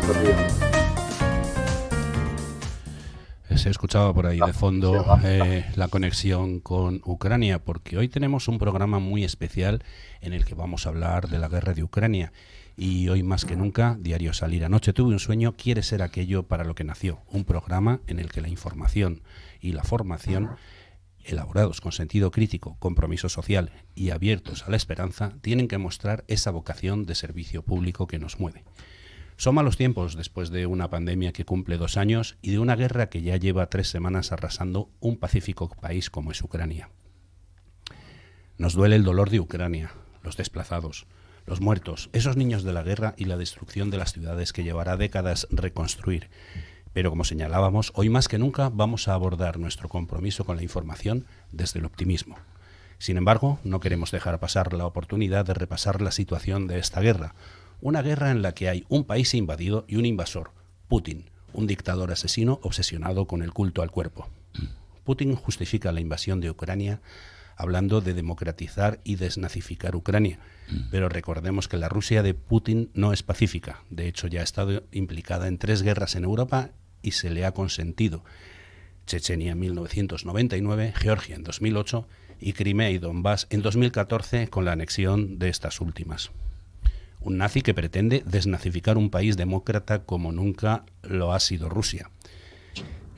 Buenos días. Se escuchaba por ahí de fondo la conexión con Ucrania, porque hoy tenemos un programa muy especial en el que vamos a hablar de la guerra de Ucrania. Y hoy más que nunca, Diario Salir Anoche tuve un sueño, quiere ser aquello para lo que nació. Un programa en el que la información y la formación, elaborados con sentido crítico, compromiso social y abiertos a la esperanza, tienen que mostrar esa vocación de servicio público que nos mueve. Son malos tiempos después de una pandemia que cumple 2 años y de una guerra que ya lleva 3 semanas arrasando un pacífico país como es Ucrania. Nos duele el dolor de Ucrania, los desplazados, los muertos, esos niños de la guerra y la destrucción de las ciudades que llevará décadas reconstruir. Pero como señalábamos, hoy más que nunca vamos a abordar nuestro compromiso con la información desde el optimismo. Sin embargo, no queremos dejar pasar la oportunidad de repasar la situación de esta guerra. Una guerra en la que hay un país invadido y un invasor, Putin, un dictador asesino obsesionado con el culto al cuerpo. Putin justifica la invasión de Ucrania hablando de democratizar y desnazificar Ucrania. Pero recordemos que la Rusia de Putin no es pacífica. De hecho, ya ha estado implicada en 3 guerras en Europa y se le ha consentido. Chechenia en 1999, Georgia en 2008 y Crimea y Donbass en 2014 con la anexión de estas últimas. Un nazi que pretende desnazificar un país demócrata como nunca lo ha sido Rusia.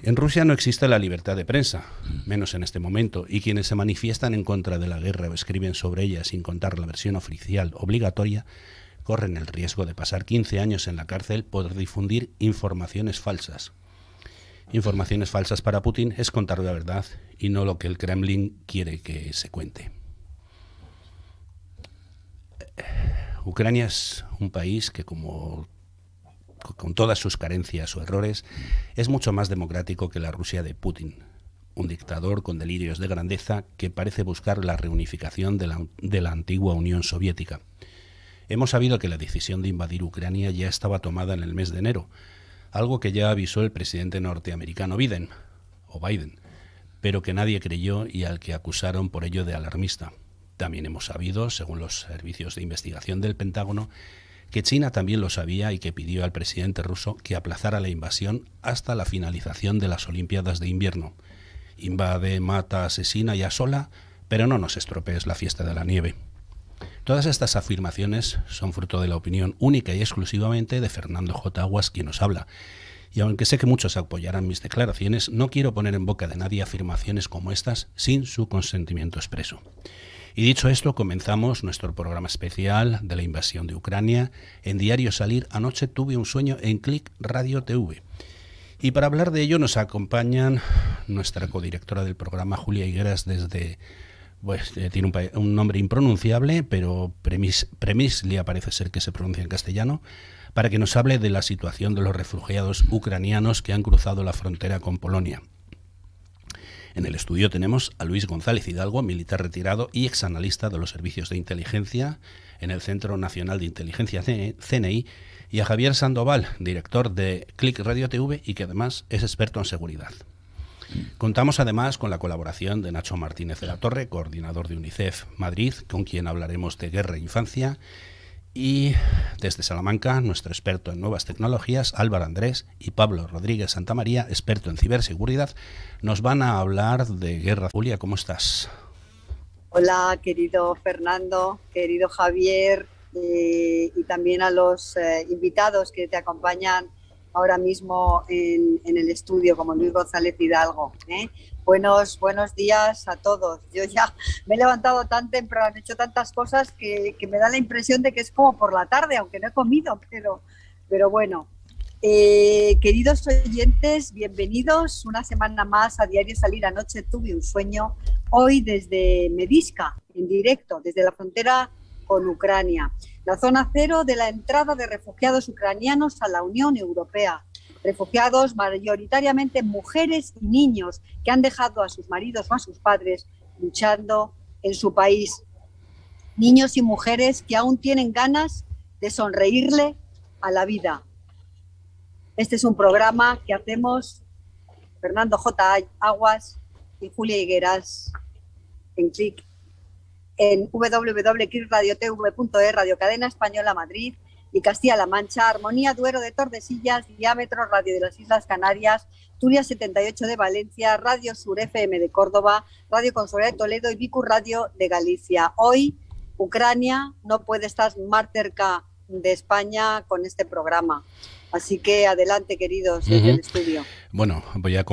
En Rusia no existe la libertad de prensa, menos en este momento, y quienes se manifiestan en contra de la guerra o escriben sobre ella sin contar la versión oficial obligatoria, corren el riesgo de pasar 15 años en la cárcel por difundir informaciones falsas. Informaciones falsas para Putin es contar la verdad y no lo que el Kremlin quiere que se cuente. Ucrania es un país que, con todas sus carencias o errores, es mucho más democrático que la Rusia de Putin, un dictador con delirios de grandeza que parece buscar la reunificación de la antigua Unión Soviética. Hemos sabido que la decisión de invadir Ucrania ya estaba tomada en el mes de enero, algo que ya avisó el presidente norteamericano Biden, pero que nadie creyó y al que acusaron por ello de alarmista. También hemos sabido, según los servicios de investigación del Pentágono, que China también lo sabía y que pidió al presidente ruso que aplazara la invasión hasta la finalización de las Olimpiadas de invierno. Invade, mata, asesina y asola, pero no nos estropees la fiesta de la nieve. Todas estas afirmaciones son fruto de la opinión única y exclusivamente de Fernando J. Aguas, quien nos habla. Y aunque sé que muchos apoyarán mis declaraciones, no quiero poner en boca de nadie afirmaciones como estas sin su consentimiento expreso. Y dicho esto, comenzamos nuestro programa especial de la invasión de Ucrania. En Diario Salir Anoche tuve un sueño en Click Radio TV. Y para hablar de ello nos acompañan nuestra codirectora del programa, Julia Higueras, desde... Pues tiene un nombre impronunciable, pero Premislia parece ser que se pronuncia en castellano, para que nos hable de la situación de los refugiados ucranianos que han cruzado la frontera con Polonia. En el estudio tenemos a Luis González Hidalgo, militar retirado y exanalista de los servicios de inteligencia en el Centro Nacional de Inteligencia CNI, y a Javier Sandoval, director de Click Radio TV y que además es experto en seguridad. Contamos además con la colaboración de Nacho Martínez de la Torre, coordinador de UNICEF Madrid, con quien hablaremos de guerra e infancia, y desde Salamanca, nuestro experto en nuevas tecnologías, Álvaro Andrés, y Pablo Rodríguez Santamaría, experto en ciberseguridad, nos van a hablar de guerra. Julia, ¿cómo estás? Hola, querido Fernando, querido Javier, y también a los invitados que te acompañan ahora mismo en el estudio, como Luis González Hidalgo. Buenos días a todos. Yo ya me he levantado tan temprano, he hecho tantas cosas que me da la impresión de que es como por la tarde, aunque no he comido, pero bueno. Queridos oyentes, bienvenidos una semana más a Diario Salir Anoche tuve un sueño, hoy desde Mediska, en directo, desde la frontera con Ucrania, la zona cero de la entrada de refugiados ucranianos a la Unión Europea. Refugiados mayoritariamente mujeres y niños que han dejado a sus maridos o a sus padres luchando en su país. Niños y mujeres que aún tienen ganas de sonreírle a la vida. Este es un programa que hacemos Fernando J. Aguas y Julia Higueras en Click, en www.clickradiotv.es, Radio Cadena Española Madrid, y Castilla-La Mancha, Armonía Duero de Tordesillas, Diámetro Radio de las Islas Canarias, Turia 78 de Valencia, Radio Sur FM de Córdoba, Radio Consola de Toledo y Vicus Radio de Galicia. Hoy Ucrania no puede estar más cerca de España con este programa. Así que adelante, queridos, desde el estudio. Bueno, voy a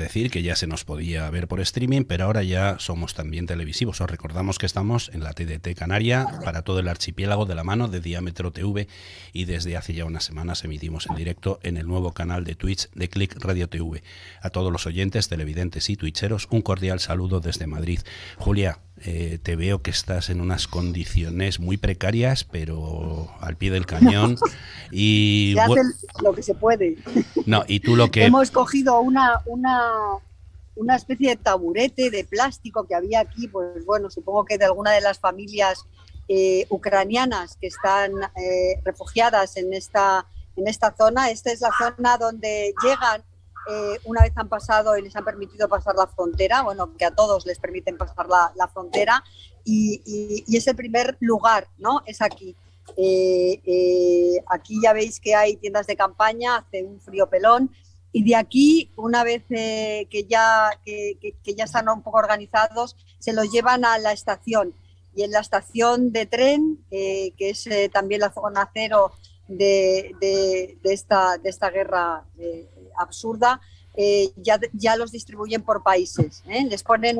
decir que ya se nos podía ver por streaming, pero ahora ya somos también televisivos. Os recordamos que estamos en la TDT Canaria para todo el archipiélago de la mano de Diámetro TV y desde hace ya unas semanas emitimos en directo en el nuevo canal de Twitch de Click Radio TV. A todos los oyentes, televidentes y twitcheros, un cordial saludo desde Madrid. Julia, te veo que estás en unas condiciones muy precarias, pero al pie del cañón. Y se hace lo que se puede. No, y tú lo que... Hemos cogido una especie de taburete de plástico que había aquí, pues bueno, supongo que de alguna de las familias ucranianas que están refugiadas en esta zona. Esta es la zona donde llegan una vez han pasado y les han permitido pasar la frontera, bueno, que a todos les permiten pasar la frontera, y es el primer lugar, ¿no? Es aquí. Aquí ya veis que hay tiendas de campaña, hace un frío pelón, y de aquí, una vez que ya están un poco organizados, se los llevan a la estación, y en la estación de tren, que es también la zona cero de esta guerra absurda, ya los distribuyen por países, ¿eh? Les ponen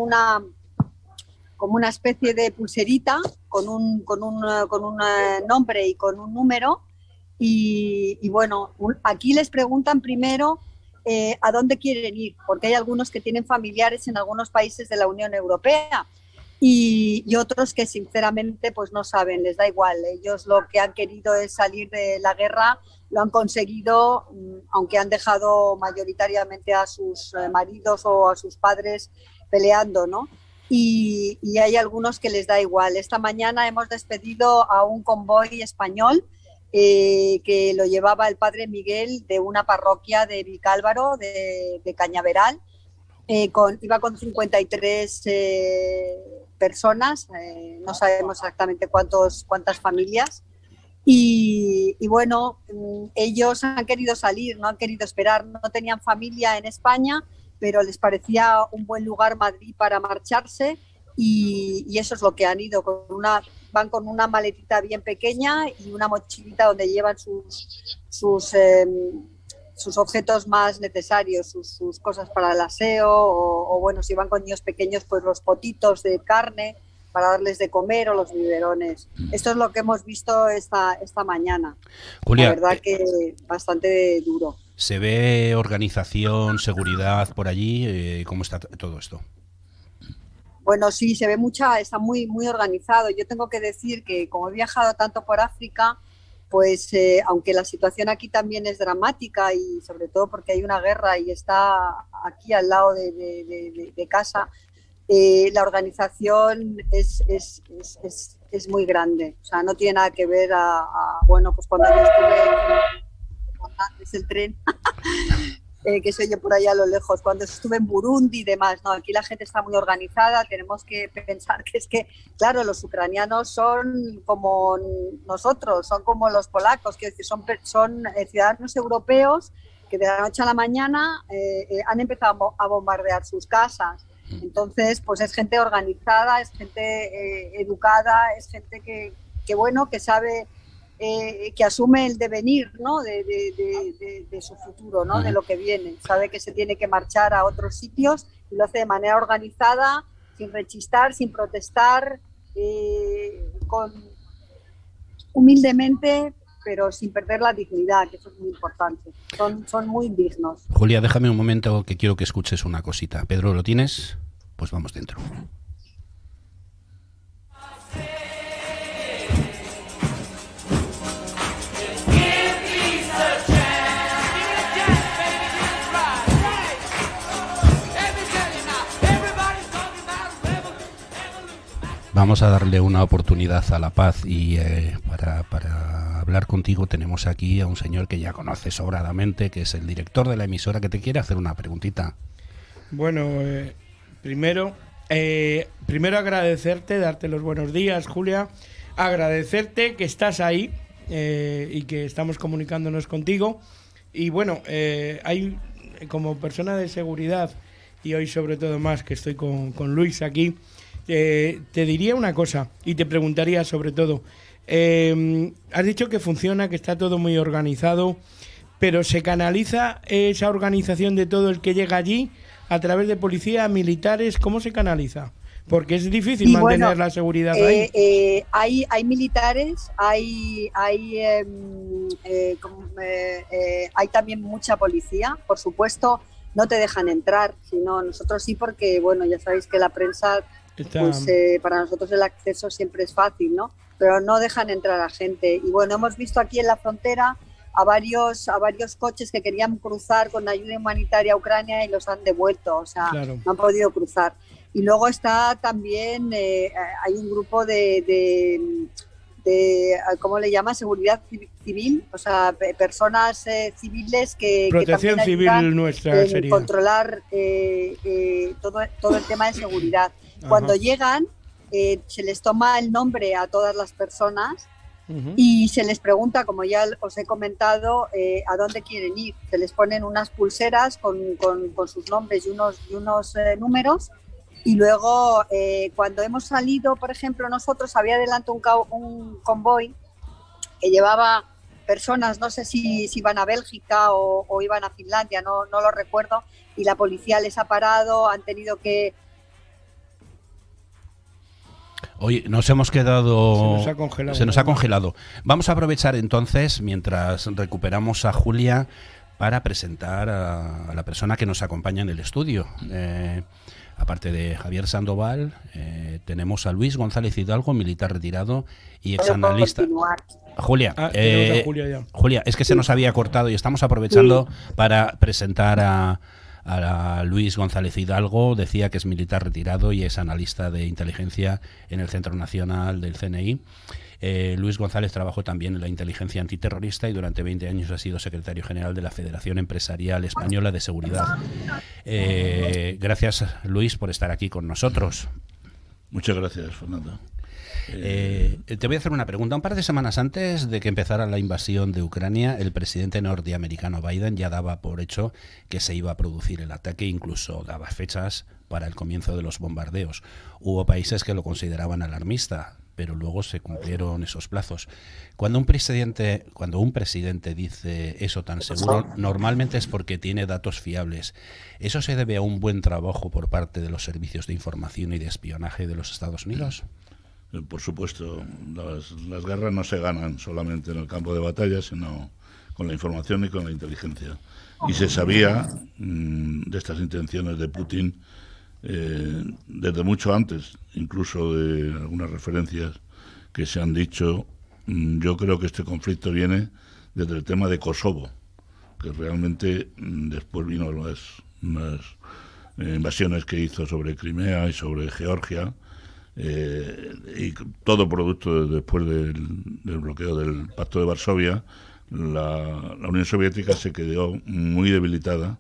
como una especie de pulserita con un nombre y con un número, y bueno, aquí les preguntan primero a dónde quieren ir, porque hay algunos que tienen familiares en algunos países de la Unión Europea y otros que sinceramente pues no saben, les da igual. Ellos lo que han querido es salir de la guerra, lo han conseguido, aunque han dejado mayoritariamente a sus maridos o a sus padres peleando, ¿no? Y hay algunos que les da igual. Esta mañana hemos despedido a un convoy español que lo llevaba el padre Miguel de una parroquia de Vicálvaro, de Cañaveral. Iba con 53 personas, no sabemos exactamente cuántas familias. Y bueno, ellos han querido salir, no han querido esperar, no tenían familia en España, pero les parecía un buen lugar Madrid para marcharse, y eso es lo que han ido. Van con una maletita bien pequeña y una mochilita donde llevan sus objetos más necesarios, sus cosas para el aseo, o bueno, si van con niños pequeños, pues los potitos de carne para darles de comer, o los biberones. Esto es lo que hemos visto esta mañana. Julia, la verdad que bastante duro. ¿Se ve organización, seguridad por allí? ¿Cómo está todo esto? Bueno, sí, se ve está muy, muy organizado. Yo tengo que decir que como he viajado tanto por África, pues aunque la situación aquí también es dramática, y sobre todo porque hay una guerra y está aquí al lado de casa, la organización es muy grande. O sea, no tiene nada que ver bueno, pues cuando yo estuve antes el tren, que se oye por allá a lo lejos, cuando estuve en Burundi y demás, no, aquí la gente está muy organizada. Tenemos que pensar que es que, claro, los ucranianos son como nosotros, son como los polacos, quiero decir, son ciudadanos europeos que de la noche a la mañana han empezado a bombardear sus casas. Entonces, pues es gente organizada, es gente educada, es gente que bueno, que sabe, que asume el devenir, ¿no? de su futuro, ¿no? De lo que viene. Sabe que se tiene que marchar a otros sitios y lo hace de manera organizada, sin rechistar, sin protestar, humildemente, pero sin perder la dignidad, que eso es muy importante. Son muy dignos. Julia, déjame un momento que quiero que escuches una cosita. Pedro, ¿lo tienes? Pues vamos dentro. Vamos a darle una oportunidad a la paz, y para hablar contigo tenemos aquí a un señor que ya conoces sobradamente, que es el director de la emisora, que te quiere hacer una preguntita. Bueno, primero agradecerte, darte los buenos días, Julia, agradecerte que estás ahí, y que estamos comunicándonos contigo. Y bueno, hay como persona de seguridad, y hoy sobre todo más que estoy con Luis aquí, te diría una cosa y te preguntaría sobre todo, has dicho que funciona, que está todo muy organizado, pero ¿se canaliza esa organización de todo el que llega allí a través de policía, militares? ¿Cómo se canaliza? Porque es difícil mantener la seguridad ahí. Hay militares, hay también mucha policía, por supuesto. No te dejan entrar, sino nosotros sí, porque bueno, ya sabéis que la prensa, pues para nosotros el acceso siempre es fácil, ¿no? Pero no dejan entrar a gente. Y bueno, hemos visto aquí en la frontera a varios coches que querían cruzar con ayuda humanitaria a Ucrania y los han devuelto, o sea, claro, no han podido cruzar. Y luego está también, hay un grupo de ¿cómo le llama? Seguridad civil, o sea, personas civiles que protección que civil nuestra sería controlar todo el tema de seguridad. Ajá. Cuando llegan, se les toma el nombre a todas las personas y se les pregunta, como ya os he comentado, a dónde quieren ir. Se les ponen unas pulseras con sus nombres y unos números. Y luego, cuando hemos salido, por ejemplo, nosotros había delante un convoy que llevaba personas, no sé si iban a Bélgica o iban a Finlandia, no lo recuerdo, y la policía les ha parado, han tenido que... Oye, nos hemos quedado... Se nos ha congelado. Vamos a aprovechar entonces, mientras recuperamos a Julia, para presentar a la persona que nos acompaña en el estudio. Aparte de Javier Sandoval, tenemos a Luis González Hidalgo, militar retirado y exanalista. Julia, Julia, es que se nos había cortado y estamos aprovechando para presentar a Luis González Hidalgo. Decía que es militar retirado y es analista de inteligencia en el Centro Nacional del CNI. Luis González trabajó también en la inteligencia antiterrorista y durante 20 años ha sido secretario general de la Federación Empresarial Española de Seguridad. Gracias, Luis, por estar aquí con nosotros. Muchas gracias, Fernando. Te voy a hacer una pregunta. Un par de semanas antes de que empezara la invasión de Ucrania, el presidente norteamericano Biden ya daba por hecho que se iba a producir el ataque, incluso daba fechas para el comienzo de los bombardeos. Hubo países que lo consideraban alarmista, pero luego se cumplieron esos plazos. Cuando un presidente dice eso tan seguro, normalmente es porque tiene datos fiables. ¿Eso se debe a un buen trabajo por parte de los servicios de información y de espionaje de los Estados Unidos? Por supuesto, las guerras no se ganan solamente en el campo de batalla, sino con la información y con la inteligencia. Y se sabía de estas intenciones de Putin desde mucho antes, incluso de algunas referencias que se han dicho. Yo creo que este conflicto viene desde el tema de Kosovo, que realmente después vino las invasiones que hizo sobre Crimea y sobre Georgia, y todo producto después del bloqueo del Pacto de Varsovia. La Unión Soviética se quedó muy debilitada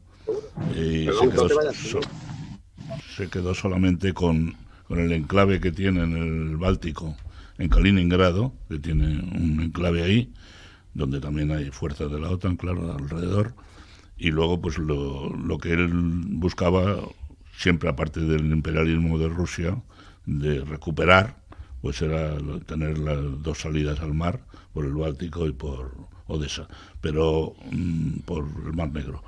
y se quedó solamente con el enclave que tiene en el Báltico, en Kaliningrado, que tiene un enclave ahí, donde también hay fuerzas de la OTAN, claro, alrededor. Y luego, pues lo que él buscaba, siempre aparte del imperialismo de Rusia, de recuperar, pues era tener las dos salidas al mar, por el Báltico y por Odessa, pero por el Mar Negro.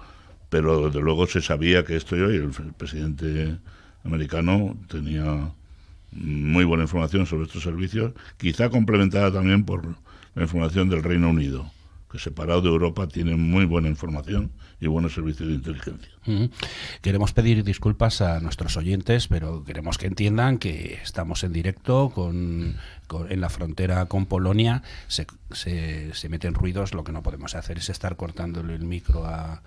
Pero desde luego se sabía que esto, y el presidente americano tenía muy buena información sobre estos servicios, quizá complementada también por la información del Reino Unido, que separado de Europa tiene muy buena información y buenos servicios de inteligencia. Queremos pedir disculpas a nuestros oyentes, pero queremos que entiendan que estamos en directo en la frontera con Polonia. Se meten ruidos, lo que no podemos hacer es estar cortándole el micro a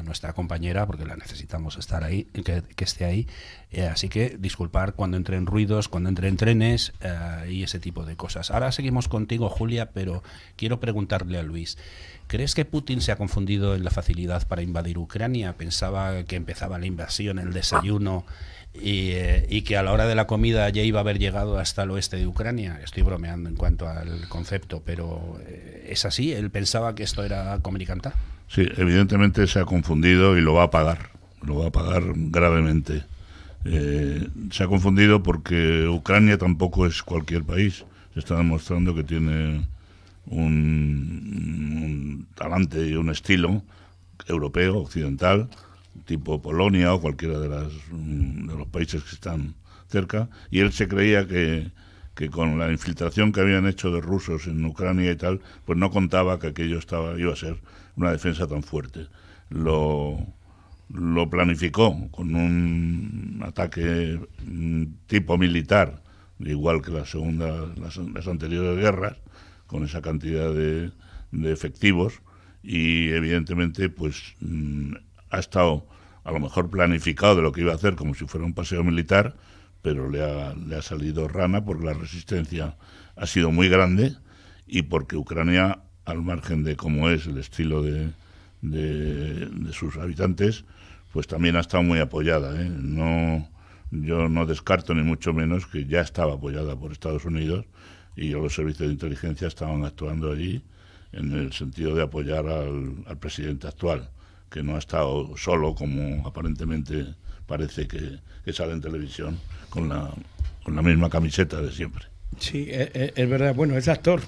nuestra compañera, porque la necesitamos estar ahí, que esté ahí. Así que disculpar cuando entren ruidos, cuando entren trenes y ese tipo de cosas. Ahora seguimos contigo, Julia, pero quiero preguntarle a Luis. ¿Crees que Putin se ha confundido en la facilidad para invadir Ucrania? Pensaba que empezaba la invasión en el desayuno y que a la hora de la comida ya iba a haber llegado hasta el oeste de Ucrania. Estoy bromeando en cuanto al concepto, pero ¿es así? ¿Él pensaba que esto era comer y cantar? Sí, evidentemente se ha confundido y lo va a pagar gravemente. Se ha confundido porque Ucrania tampoco es cualquier país. Se está demostrando que tiene un talante y un estilo europeo, occidental, tipo Polonia o cualquiera de los países que están cerca, y él se creía que con la infiltración que habían hecho de rusos en Ucrania y tal, pues no contaba que aquello iba a ser una defensa tan fuerte. Lo planificó con un ataque tipo militar, igual que las anteriores guerras, con esa cantidad de efectivos, y evidentemente pues ha estado a lo mejor planificado de lo que iba a hacer como si fuera un paseo militar, pero le ha salido rana porque la resistencia ha sido muy grande y porque Ucrania, al margen de cómo es el estilo de sus habitantes, pues también ha estado muy apoyada, ¿eh? Yo no descarto ni mucho menos que ya estaba apoyada por Estados Unidos, y los servicios de inteligencia estaban actuando allí en el sentido de apoyar al presidente actual, que no ha estado solo, como aparentemente parece que sale en televisión, con la misma camiseta de siempre. Sí, es verdad. Bueno, es actor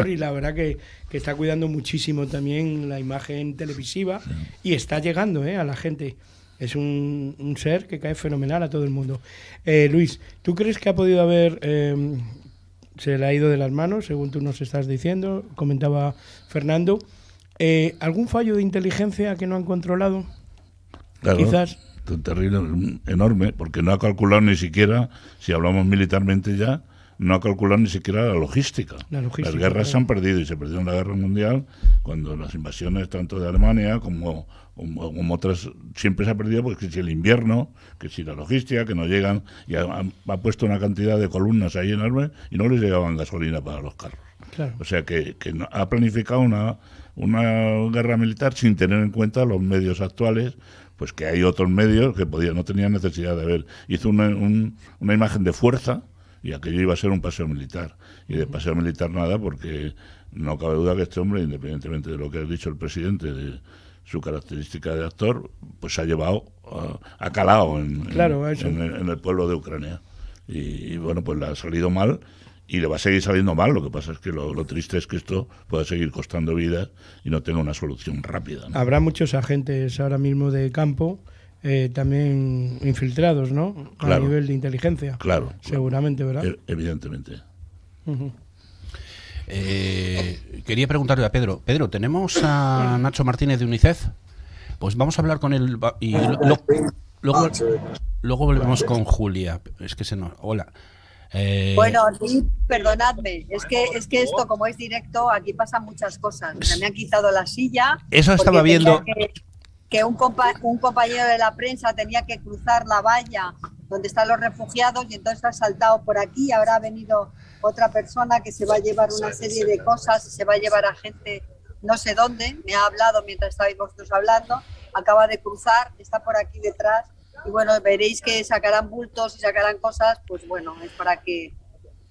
y la verdad que está cuidando muchísimo también la imagen televisiva, sí. Y está llegando a la gente. Es un ser que cae fenomenal a todo el mundo. Luis, ¿tú crees que ha podido haber... se le ha ido de las manos, según tú nos estás diciendo, comentaba Fernando, ¿algún fallo de inteligencia que no han controlado? Claro, quizás. Terrible, enorme, porque no ha calculado ni siquiera, si hablamos militarmente ya, no ha calculado ni siquiera la logística. Las guerras se han perdido, y se perdió en la Guerra Mundial, cuando las invasiones tanto de Alemania como otras, siempre se ha perdido, porque si el invierno, que si la logística, que no llegan, y ha puesto una cantidad de columnas ahí enormes y no les llegaban gasolina para los carros. Claro. O sea que ha planificado una guerra militar sin tener en cuenta los medios actuales, pues que hay otros medios que no tenían necesidad de ver. Hizo una imagen de fuerza, y aquello iba a ser un paseo militar. Y de paseo militar nada, porque no cabe duda que este hombre, independientemente de lo que ha dicho el presidente, de su característica de actor, pues ha llevado, ha calado en el pueblo de Ucrania. Y bueno, pues le ha salido mal, y le va a seguir saliendo mal. Lo que pasa es que lo triste es que esto pueda seguir costando vidas y no tenga una solución rápida, ¿no? Habrá muchos agentes ahora mismo de campo también infiltrados, ¿no? Claro, a nivel de inteligencia. Claro. Seguramente, ¿verdad? Evidentemente. Uh-huh. Quería preguntarle a Pedro. Pedro, ¿tenemos a Nacho Martínez de UNICEF? Pues vamos a hablar con él y luego volvemos con Julia. Es que Hola. Bueno, sí, perdonadme, es que esto, como es directo, aquí pasan muchas cosas. Me han quitado la silla. Eso estaba viendo. Que un compañero de la prensa tenía que cruzar la valla donde están los refugiados, y entonces ha saltado por aquí. Ahora ha venido otra persona que se va a llevar una serie de cosas, y se va a llevar a gente no sé dónde. Me ha hablado mientras estabais vosotros hablando, acaba de cruzar, está por aquí detrás, y bueno, veréis que sacarán bultos y sacarán cosas. Pues bueno, es para que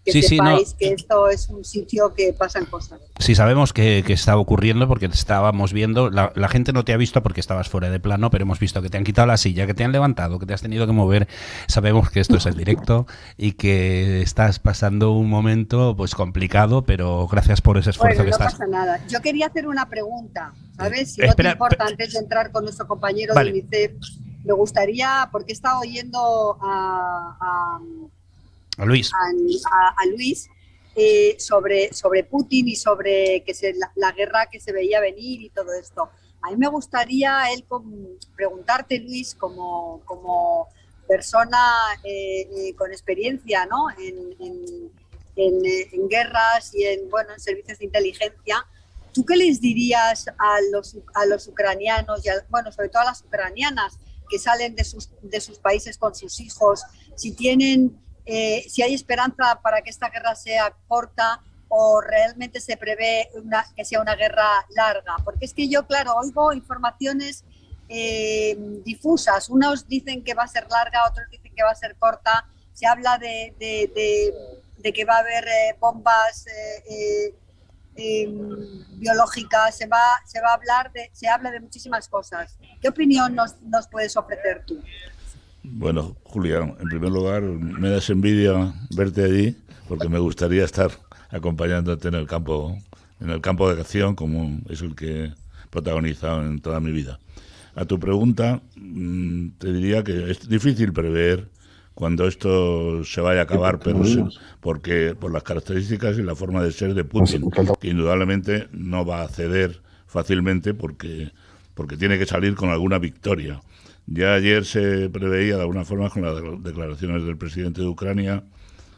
sepáis que esto es un sitio que pasan cosas. Sí, sabemos que está ocurriendo, porque te estábamos viendo. La gente no te ha visto porque estabas fuera de plano, pero hemos visto que te han quitado la silla, que te han levantado, que te has tenido que mover. Sabemos que esto es el directo y que estás pasando un momento pues complicado, pero gracias por ese esfuerzo que estás. No pasa nada. Yo quería hacer una pregunta, ¿sabes? Si no te importa, antes de entrar con nuestro compañero de UNICEF, me gustaría, porque he estado oyendo a Luis sobre Putin y sobre la guerra que se veía venir y todo esto. A mí me gustaría preguntarte, Luis, como persona con experiencia, ¿no? en guerras y en servicios de inteligencia, ¿tú qué les dirías a los ucranianos y sobre todo a las ucranianas que salen de sus países con sus hijos, si hay esperanza para que esta guerra sea corta, o realmente se prevé que sea una guerra larga? Porque es que yo, claro, oigo informaciones difusas. Unos dicen que va a ser larga, otros dicen que va a ser corta. Se habla de que va a haber bombas biológicas, se habla de muchísimas cosas. ¿Qué opinión nos puedes ofrecer tú? Bueno, Julia, en primer lugar, me das envidia verte allí, porque me gustaría estar acompañándote en el campo de acción, como es el que he protagonizado en toda mi vida. A tu pregunta, te diría que es difícil prever cuando esto se vaya a acabar, pero porque por las características y la forma de ser de Putin, que indudablemente no va a ceder fácilmente porque tiene que salir con alguna victoria. Ya ayer se preveía de alguna forma con las declaraciones del presidente de Ucrania,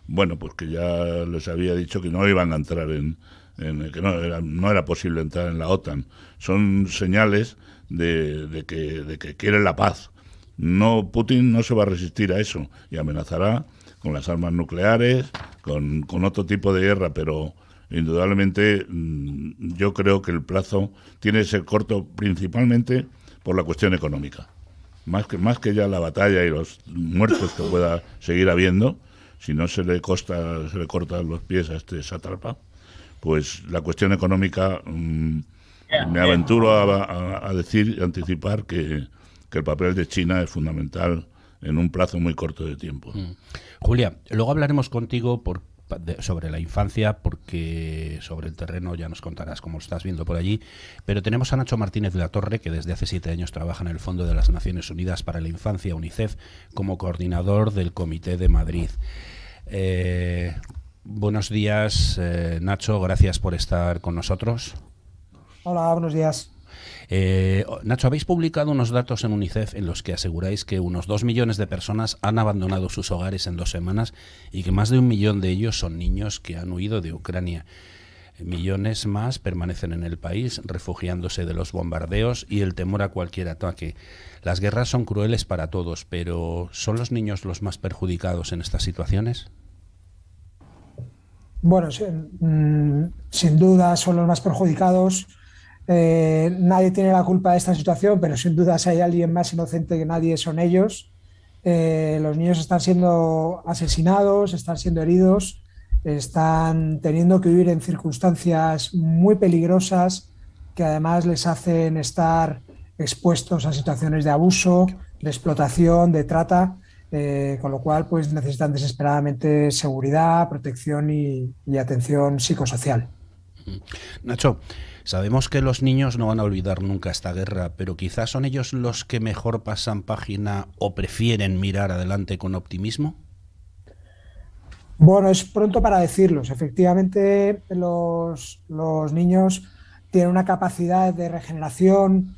bueno, pues que ya les había dicho que no iban a entrar que no era posible entrar en la OTAN. Son señales de que quieren la paz. Putin no se va a resistir a eso y amenazará con las armas nucleares, con otro tipo de guerra, pero indudablemente yo creo que el plazo tiene que ser corto principalmente por la cuestión económica. Más que ya la batalla y los muertos que pueda seguir habiendo, si no se le cortan los pies a este sátrapa, pues la cuestión económica, me aventuro a decir y anticipar que el papel de China es fundamental en un plazo muy corto de tiempo. Julia, luego hablaremos contigo sobre la infancia, porque sobre el terreno ya nos contarás cómo lo estás viendo por allí, pero tenemos a Nacho Martínez de la Torre, que desde hace 7 años trabaja en el Fondo de las Naciones Unidas para la Infancia, UNICEF, como coordinador del Comité de Madrid. Buenos días, Nacho, gracias por estar con nosotros. Hola, buenos días. Nacho, habéis publicado unos datos en UNICEF en los que aseguráis que unos 2 millones de personas han abandonado sus hogares en 2 semanas y que más de 1 millón de ellos son niños que han huido de Ucrania. Millones más permanecen en el país, refugiándose de los bombardeos y el temor a cualquier ataque. Las guerras son crueles para todos, pero ¿son los niños los más perjudicados en estas situaciones? Bueno, sin duda son los más perjudicados. Nadie tiene la culpa de esta situación, pero sin duda si hay alguien más inocente que nadie son ellos. Los niños están siendo asesinados, están siendo heridos, están teniendo que vivir en circunstancias muy peligrosas que además les hacen estar expuestos a situaciones de abuso, de explotación, de trata, con lo cual pues necesitan desesperadamente seguridad, protección y atención psicosocial. Nacho, sabemos que los niños no van a olvidar nunca esta guerra, pero quizás son ellos los que mejor pasan página o prefieren mirar adelante con optimismo. Bueno, es pronto para decirlos. Efectivamente, los niños tienen una capacidad de regeneración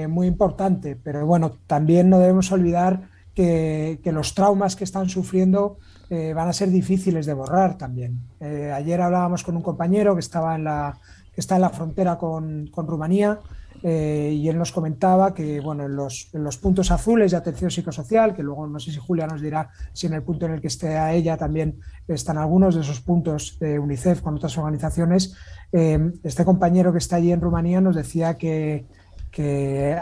muy importante, pero bueno, también no debemos olvidar que los traumas que están sufriendo van a ser difíciles de borrar también. Ayer hablábamos con un compañero que está en la frontera con Rumanía, y él nos comentaba que bueno, en los puntos azules de atención psicosocial, que luego no sé si Julia nos dirá si en el punto en el que esté a ella también están algunos de esos puntos de UNICEF con otras organizaciones, este compañero que está allí en Rumanía nos decía que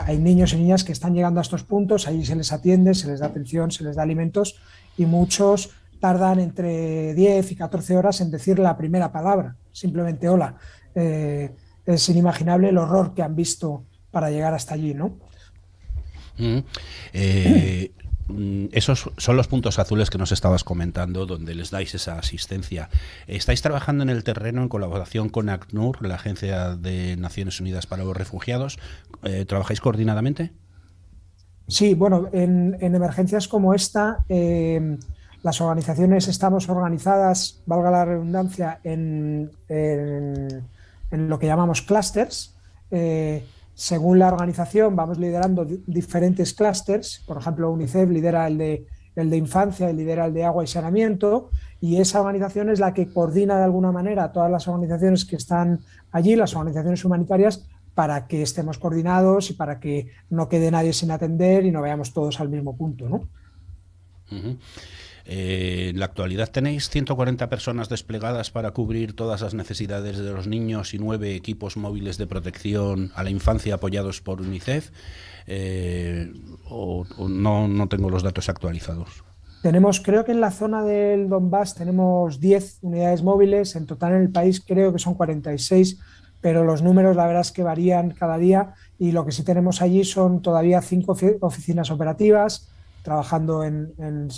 hay niños y niñas que están llegando a estos puntos, allí se les atiende, se les da atención, se les da alimentos y muchos tardan entre 10 y 14 horas en decir la primera palabra, simplemente hola. Es inimaginable el horror que han visto para llegar hasta allí, ¿no? Esos son los puntos azules que nos estabas comentando, donde les dais esa asistencia. ¿Estáis trabajando en el terreno en colaboración con ACNUR, la Agencia de Naciones Unidas para los Refugiados? ¿Trabajáis coordinadamente? Sí, bueno, en emergencias como esta, las organizaciones estamos organizadas, valga la redundancia, en lo que llamamos clústeres. Según la organización vamos liderando diferentes clústeres. Por ejemplo, UNICEF lidera el de infancia y lidera el de agua y saneamiento, y esa organización es la que coordina de alguna manera a todas las organizaciones que están allí, las organizaciones humanitarias, para que estemos coordinados y para que no quede nadie sin atender y no vayamos todos al mismo punto, ¿no? En la actualidad tenéis 140 personas desplegadas para cubrir todas las necesidades de los niños y 9 equipos móviles de protección a la infancia apoyados por UNICEF, o no tengo los datos actualizados. Tenemos, creo que en la zona del Donbass tenemos 10 unidades móviles, en total en el país creo que son 46, pero los números la verdad es que varían cada día, y lo que sí tenemos allí son todavía 5 oficinas operativas, trabajando en una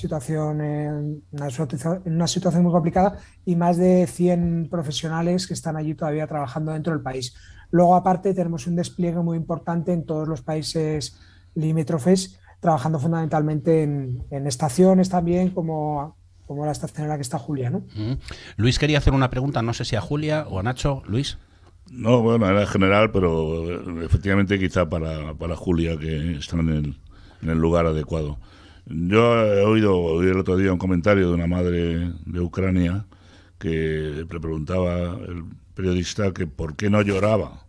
situación muy complicada, y más de 100 profesionales que están allí todavía trabajando dentro del país. Luego, aparte, tenemos un despliegue muy importante en todos los países limítrofes, trabajando fundamentalmente en estaciones también, como la estación en la que está Julia, ¿no? Luis quería hacer una pregunta, no sé si a Julia o a Nacho. Luis. No, bueno, era general, pero efectivamente quizá para Julia, que está en el lugar adecuado. Yo oí el otro día un comentario de una madre de Ucrania que le preguntaba el periodista que por qué no lloraba.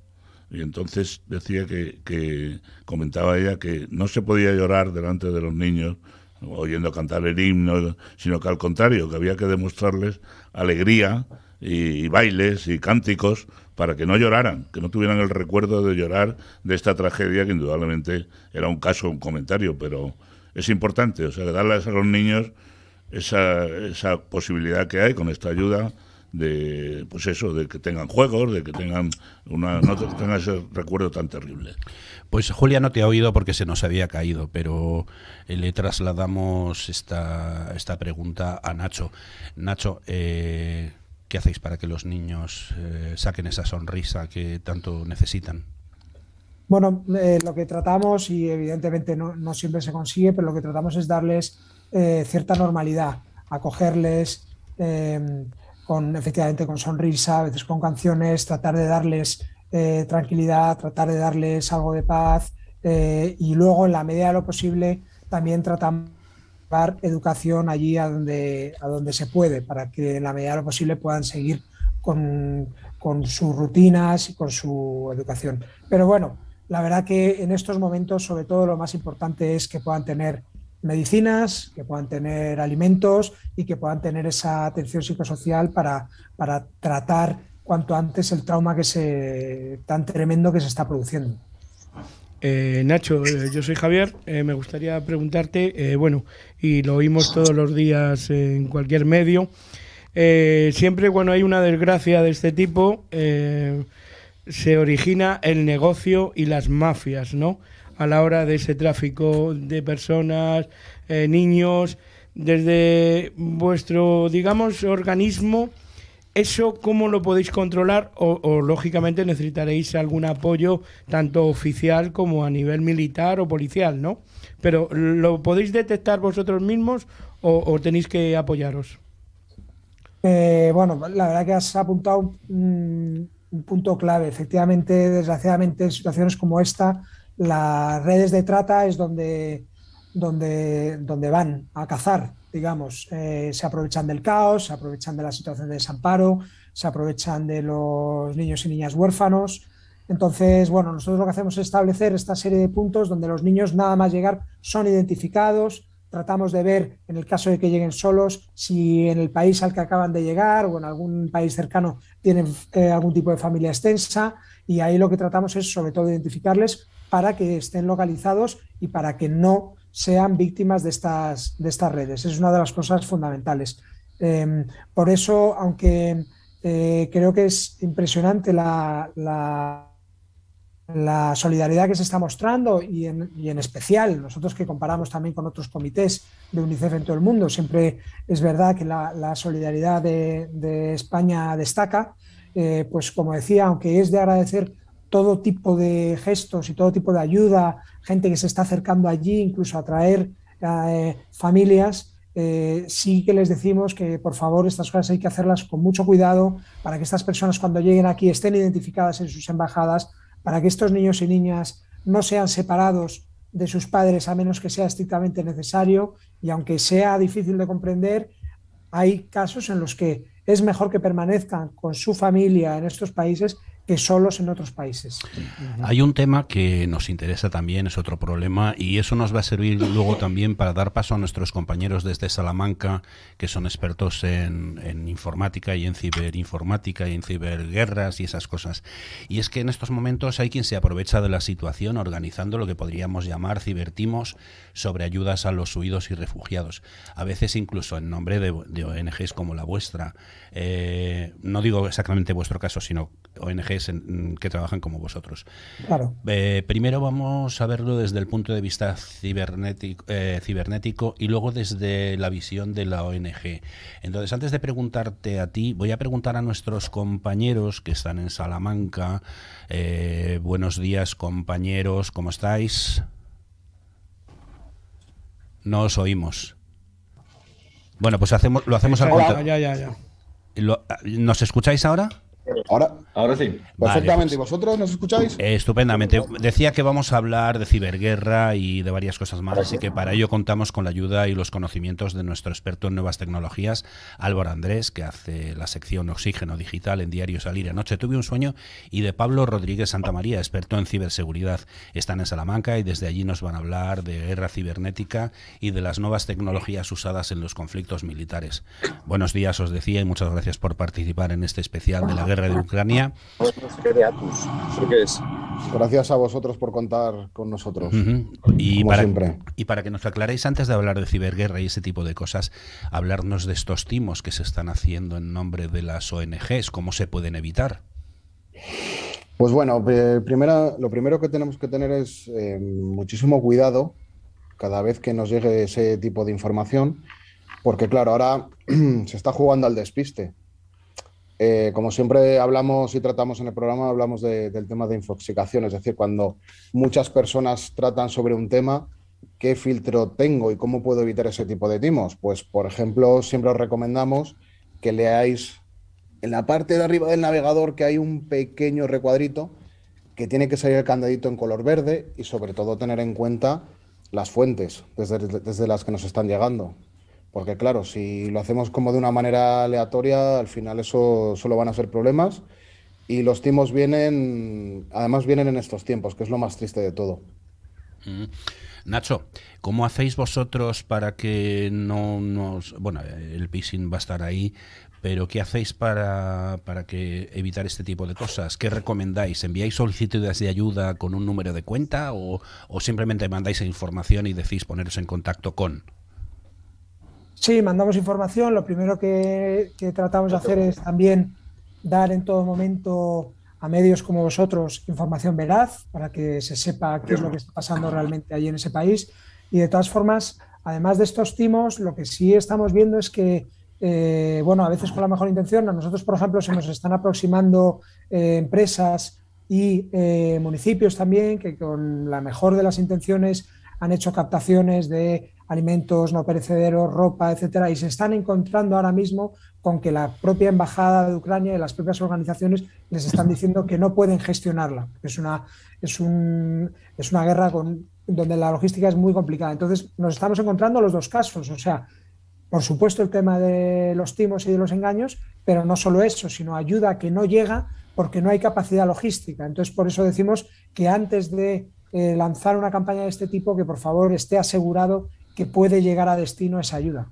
Y entonces decía que comentaba ella que no se podía llorar delante de los niños oyendo cantar el himno, sino que al contrario, que había que demostrarles alegría y bailes y cánticos para que no lloraran, que no tuvieran el recuerdo de llorar de esta tragedia, que indudablemente era un comentario, pero es importante, o sea, darles a los niños esa posibilidad que hay con esta ayuda de, pues eso, de que tengan juegos, de que tengan no tengan ese recuerdo tan terrible. Pues Julia no te ha oído porque se nos había caído, pero le trasladamos esta pregunta a Nacho. Nacho, ¿qué hacéis para que los niños saquen esa sonrisa que tanto necesitan? Bueno, lo que tratamos, y evidentemente no siempre se consigue, pero lo que tratamos es darles cierta normalidad, acogerles efectivamente con sonrisa, a veces con canciones, tratar de darles tranquilidad, tratar de darles algo de paz, y luego, en la medida de lo posible, también tratamos de dar educación allí a donde se puede, para que en la medida de lo posible puedan seguir con sus rutinas y con su educación. Pero bueno, la verdad que en estos momentos, sobre todo, lo más importante es que puedan tener medicinas, que puedan tener alimentos y que puedan tener esa atención psicosocial para tratar cuanto antes el trauma tan tremendo que se está produciendo. Nacho, yo soy Javier, me gustaría preguntarte, bueno, y lo oímos todos los días en cualquier medio, siempre cuando hay una desgracia de este tipo, se origina el negocio y las mafias, ¿no? A la hora de ese tráfico de personas, niños, desde vuestro, digamos, organismo, ¿eso cómo lo podéis controlar? O lógicamente necesitaréis algún apoyo, tanto oficial como a nivel militar o policial, ¿no? Pero ¿lo podéis detectar vosotros mismos o tenéis que apoyaros? Bueno, la verdad que has apuntado un punto clave. Efectivamente, desgraciadamente, en situaciones como esta, las redes de trata es donde van a cazar, digamos. Se aprovechan del caos, se aprovechan de la situación de desamparo, se aprovechan de los niños y niñas huérfanos. Entonces, bueno, nosotros lo que hacemos es establecer esta serie de puntos donde los niños, nada más llegar, son identificados. Tratamos de ver, en el caso de que lleguen solos, si en el país al que acaban de llegar o en algún país cercano tienen algún tipo de familia extensa, y ahí lo que tratamos es, sobre todo, identificarles para que estén localizados y para que no sean víctimas de estas redes. Es una de las cosas fundamentales. Por eso, aunque creo que es impresionante la solidaridad que se está mostrando, y en especial nosotros, que comparamos también con otros comités de UNICEF en todo el mundo, siempre es verdad que la solidaridad de España destaca, pues como decía, aunque es de agradecer todo tipo de gestos y todo tipo de ayuda, gente que se está acercando allí, incluso a traer familias, sí que les decimos que, por favor, estas cosas hay que hacerlas con mucho cuidado, para que estas personas, cuando lleguen aquí, estén identificadas en sus embajadas, para que estos niños y niñas no sean separados de sus padres a menos que sea estrictamente necesario. Y aunque sea difícil de comprender, hay casos en los que es mejor que permanezcan con su familia en estos países que solos en otros países. Hay un tema que nos interesa también, es otro problema, y eso nos va a servir luego también para dar paso a nuestros compañeros desde Salamanca, que son expertos en informática y en ciberinformática y en ciberguerras y esas cosas. Y es que en estos momentos hay quien se aprovecha de la situación organizando lo que podríamos llamar cibertimos sobre ayudas a los huidos y refugiados, a veces incluso en nombre de ONGs como la vuestra. No digo exactamente vuestro caso, sino ONGs que trabajan como vosotros. Claro. Primero vamos a verlo desde el punto de vista cibernético y luego desde la visión de la ONG. Entonces, antes de preguntarte a ti, voy a preguntar a nuestros compañeros que están en Salamanca. Buenos días, compañeros, ¿cómo estáis? No os oímos. Bueno, pues lo hacemos al contrario. ¿Nos escucháis ahora? Ahora sí. Perfectamente. ¿Y vosotros nos escucháis? Estupendamente. Decía que vamos a hablar de ciberguerra y de varias cosas más, así que para ello contamos con la ayuda y los conocimientos de nuestro experto en nuevas tecnologías, Álvaro Andrés, que hace la sección Oxígeno Digital en Diario Salir. Anoche tuve un sueño, y de Pablo Rodríguez Santamaría, experto en ciberseguridad. Están en Salamanca y desde allí nos van a hablar de guerra cibernética y de las nuevas tecnologías usadas en los conflictos militares. Buenos días, os decía, y muchas gracias por participar en este especial de la guerra de Ucrania. Gracias a vosotros por contar con nosotros. Y siempre. Y para que nos aclaréis, antes de hablar de ciberguerra y ese tipo de cosas, hablarnos de estos timos que se están haciendo en nombre de las ONGs, ¿cómo se pueden evitar? Pues bueno, lo primero que tenemos que tener es muchísimo cuidado cada vez que nos llegue ese tipo de información, porque claro, ahora se está jugando al despiste. Como siempre hablamos y tratamos en el programa, hablamos del tema de infoxicación, es decir, cuando muchas personas tratan sobre un tema, ¿qué filtro tengo y cómo puedo evitar ese tipo de timos? Pues, por ejemplo, siempre os recomendamos que leáis en la parte de arriba del navegador, que hay un pequeño recuadrito que tiene que salir el candadito en color verde, y sobre todo tener en cuenta las fuentes desde las que nos están llegando. Porque claro, si lo hacemos como de una manera aleatoria, al final eso solo van a ser problemas, y los timos además vienen en estos tiempos, que es lo más triste de todo. Nacho, ¿cómo hacéis vosotros para que no nos... Bueno, el phishing va a estar ahí, pero ¿qué hacéis para que evitar este tipo de cosas? ¿Qué recomendáis? ¿Enviáis solicitudes de ayuda con un número de cuenta o simplemente mandáis información y decís poneros en contacto con...? Sí, mandamos información. Lo primero que tratamos de hacer es también dar en todo momento a medios como vosotros información veraz para que se sepa qué es lo que está pasando realmente allí en ese país. Y de todas formas, además de estos timos, lo que sí estamos viendo es que, a veces con la mejor intención, a nosotros, por ejemplo, se nos están aproximando empresas y municipios también que con la mejor de las intenciones han hecho captaciones de alimentos no perecederos, ropa, etcétera, y se están encontrando ahora mismo con que la propia embajada de Ucrania y las propias organizaciones les están diciendo que no pueden gestionarla. Es una guerra donde la logística es muy complicada. Entonces nos estamos encontrando los dos casos, o sea, por supuesto el tema de los timos y de los engaños, pero no solo eso, sino ayuda que no llega porque no hay capacidad logística. Entonces por eso decimos que antes de lanzar una campaña de este tipo, que por favor esté asegurado que puede llegar a destino esa ayuda.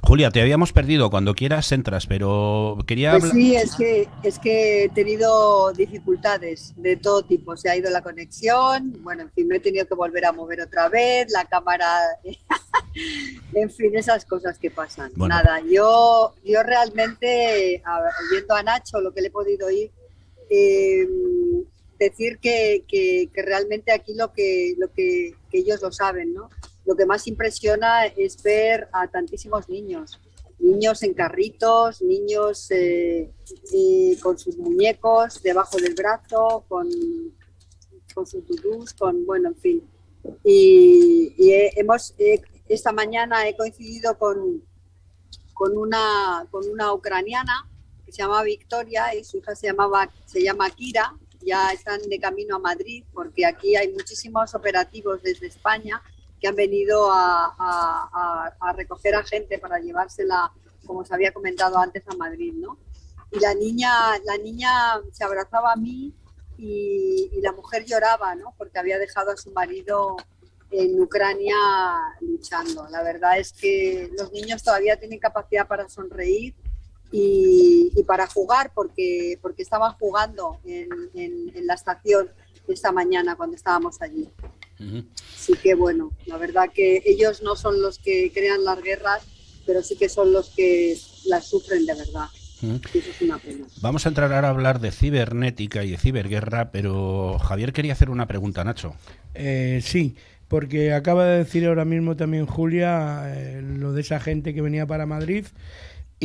Julia, te habíamos perdido. Cuando quieras entras, pero quería hablar... Sí, es que he tenido dificultades de todo tipo. Se ha ido la conexión, bueno, en fin, no he tenido que volver a mover otra vez, la cámara, en fin, esas cosas que pasan. Bueno. Nada, yo realmente, oyendo a Nacho lo que le he podido oír, decir que realmente aquí lo que ellos lo saben, ¿no? Lo que más impresiona es ver a tantísimos niños en carritos, niños con sus muñecos debajo del brazo, con sus tutús, bueno, en fin. Y esta mañana he coincidido con una ucraniana que se llama Victoria y su hija se llama Kira. Ya están de camino a Madrid porque aquí hay muchísimos operativos desde España que han venido a recoger a gente para llevársela, como os había comentado antes, a Madrid, ¿no? y la niña se abrazaba a mí y la mujer lloraba, ¿no? Porque había dejado a su marido en Ucrania luchando. La verdad es que los niños todavía tienen capacidad para sonreír y para jugar, porque estaban jugando en la estación esta mañana cuando estábamos allí. Así que bueno, la verdad que ellos no son los que crean las guerras, pero sí que son los que las sufren de verdad. Eso es una pena. Vamos a entrar ahora a hablar de cibernética y de ciberguerra, pero Javier quería hacer una pregunta, Nacho. Sí, porque acaba de decir ahora mismo también Julia lo de esa gente que venía para Madrid.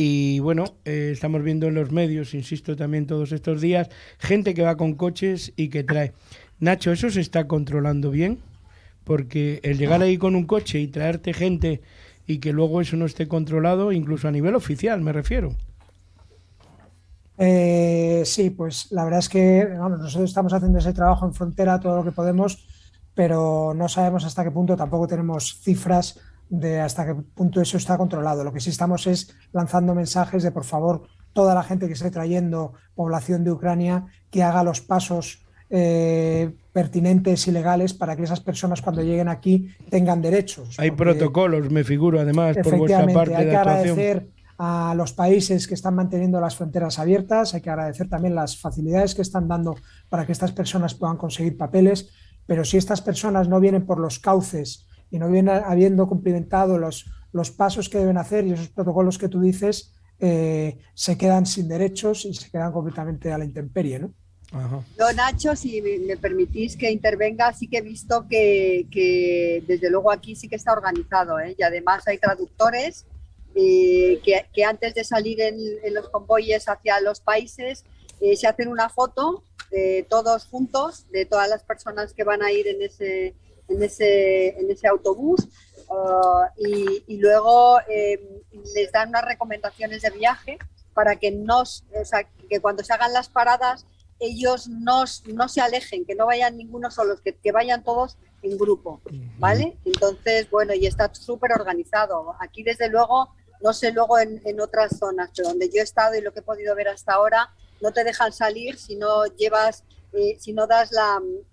Y bueno, estamos viendo en los medios, insisto también todos estos días, gente que va con coches y que trae. Nacho, ¿eso se está controlando bien? Porque el llegar ahí con un coche y traerte gente y que luego eso no esté controlado, incluso a nivel oficial, me refiero. Sí, pues la verdad es que vamos, nosotros estamos haciendo ese trabajo en frontera todo lo que podemos, pero no sabemos hasta qué punto, tampoco tenemos cifras de hasta qué punto eso está controlado. Lo que sí estamos es lanzando mensajes de, por favor, toda la gente que esté trayendo población de Ucrania, que haga los pasos pertinentes y legales para que esas personas cuando lleguen aquí tengan derechos. Hay protocolos, me figuro, además, por vuestra parte hay de que actuación. agradecer a los países que están manteniendo las fronteras abiertas, hay que agradecer también las facilidades que están dando para que estas personas puedan conseguir papeles, pero si estas personas no vienen por los cauces y no vienen habiendo cumplimentado los pasos que deben hacer y esos protocolos que tú dices, se quedan sin derechos y se quedan completamente a la intemperie, ¿no? Ajá. Yo, Nacho, si me permitís que intervenga, sí que he visto que desde luego aquí sí que está organizado, ¿eh? Y además hay traductores que antes de salir en los convoyes hacia los países se hacen una foto todos juntos de todas las personas que van a ir en ese autobús y luego les dan unas recomendaciones de viaje para que que cuando se hagan las paradas ellos no se alejen, que no vayan ninguno solos, que vayan todos en grupo, ¿vale? Entonces, bueno, y está súper organizado. Aquí, desde luego, no sé luego en otras zonas, pero donde yo he estado y lo que he podido ver hasta ahora, no te dejan salir si no llevas, si no das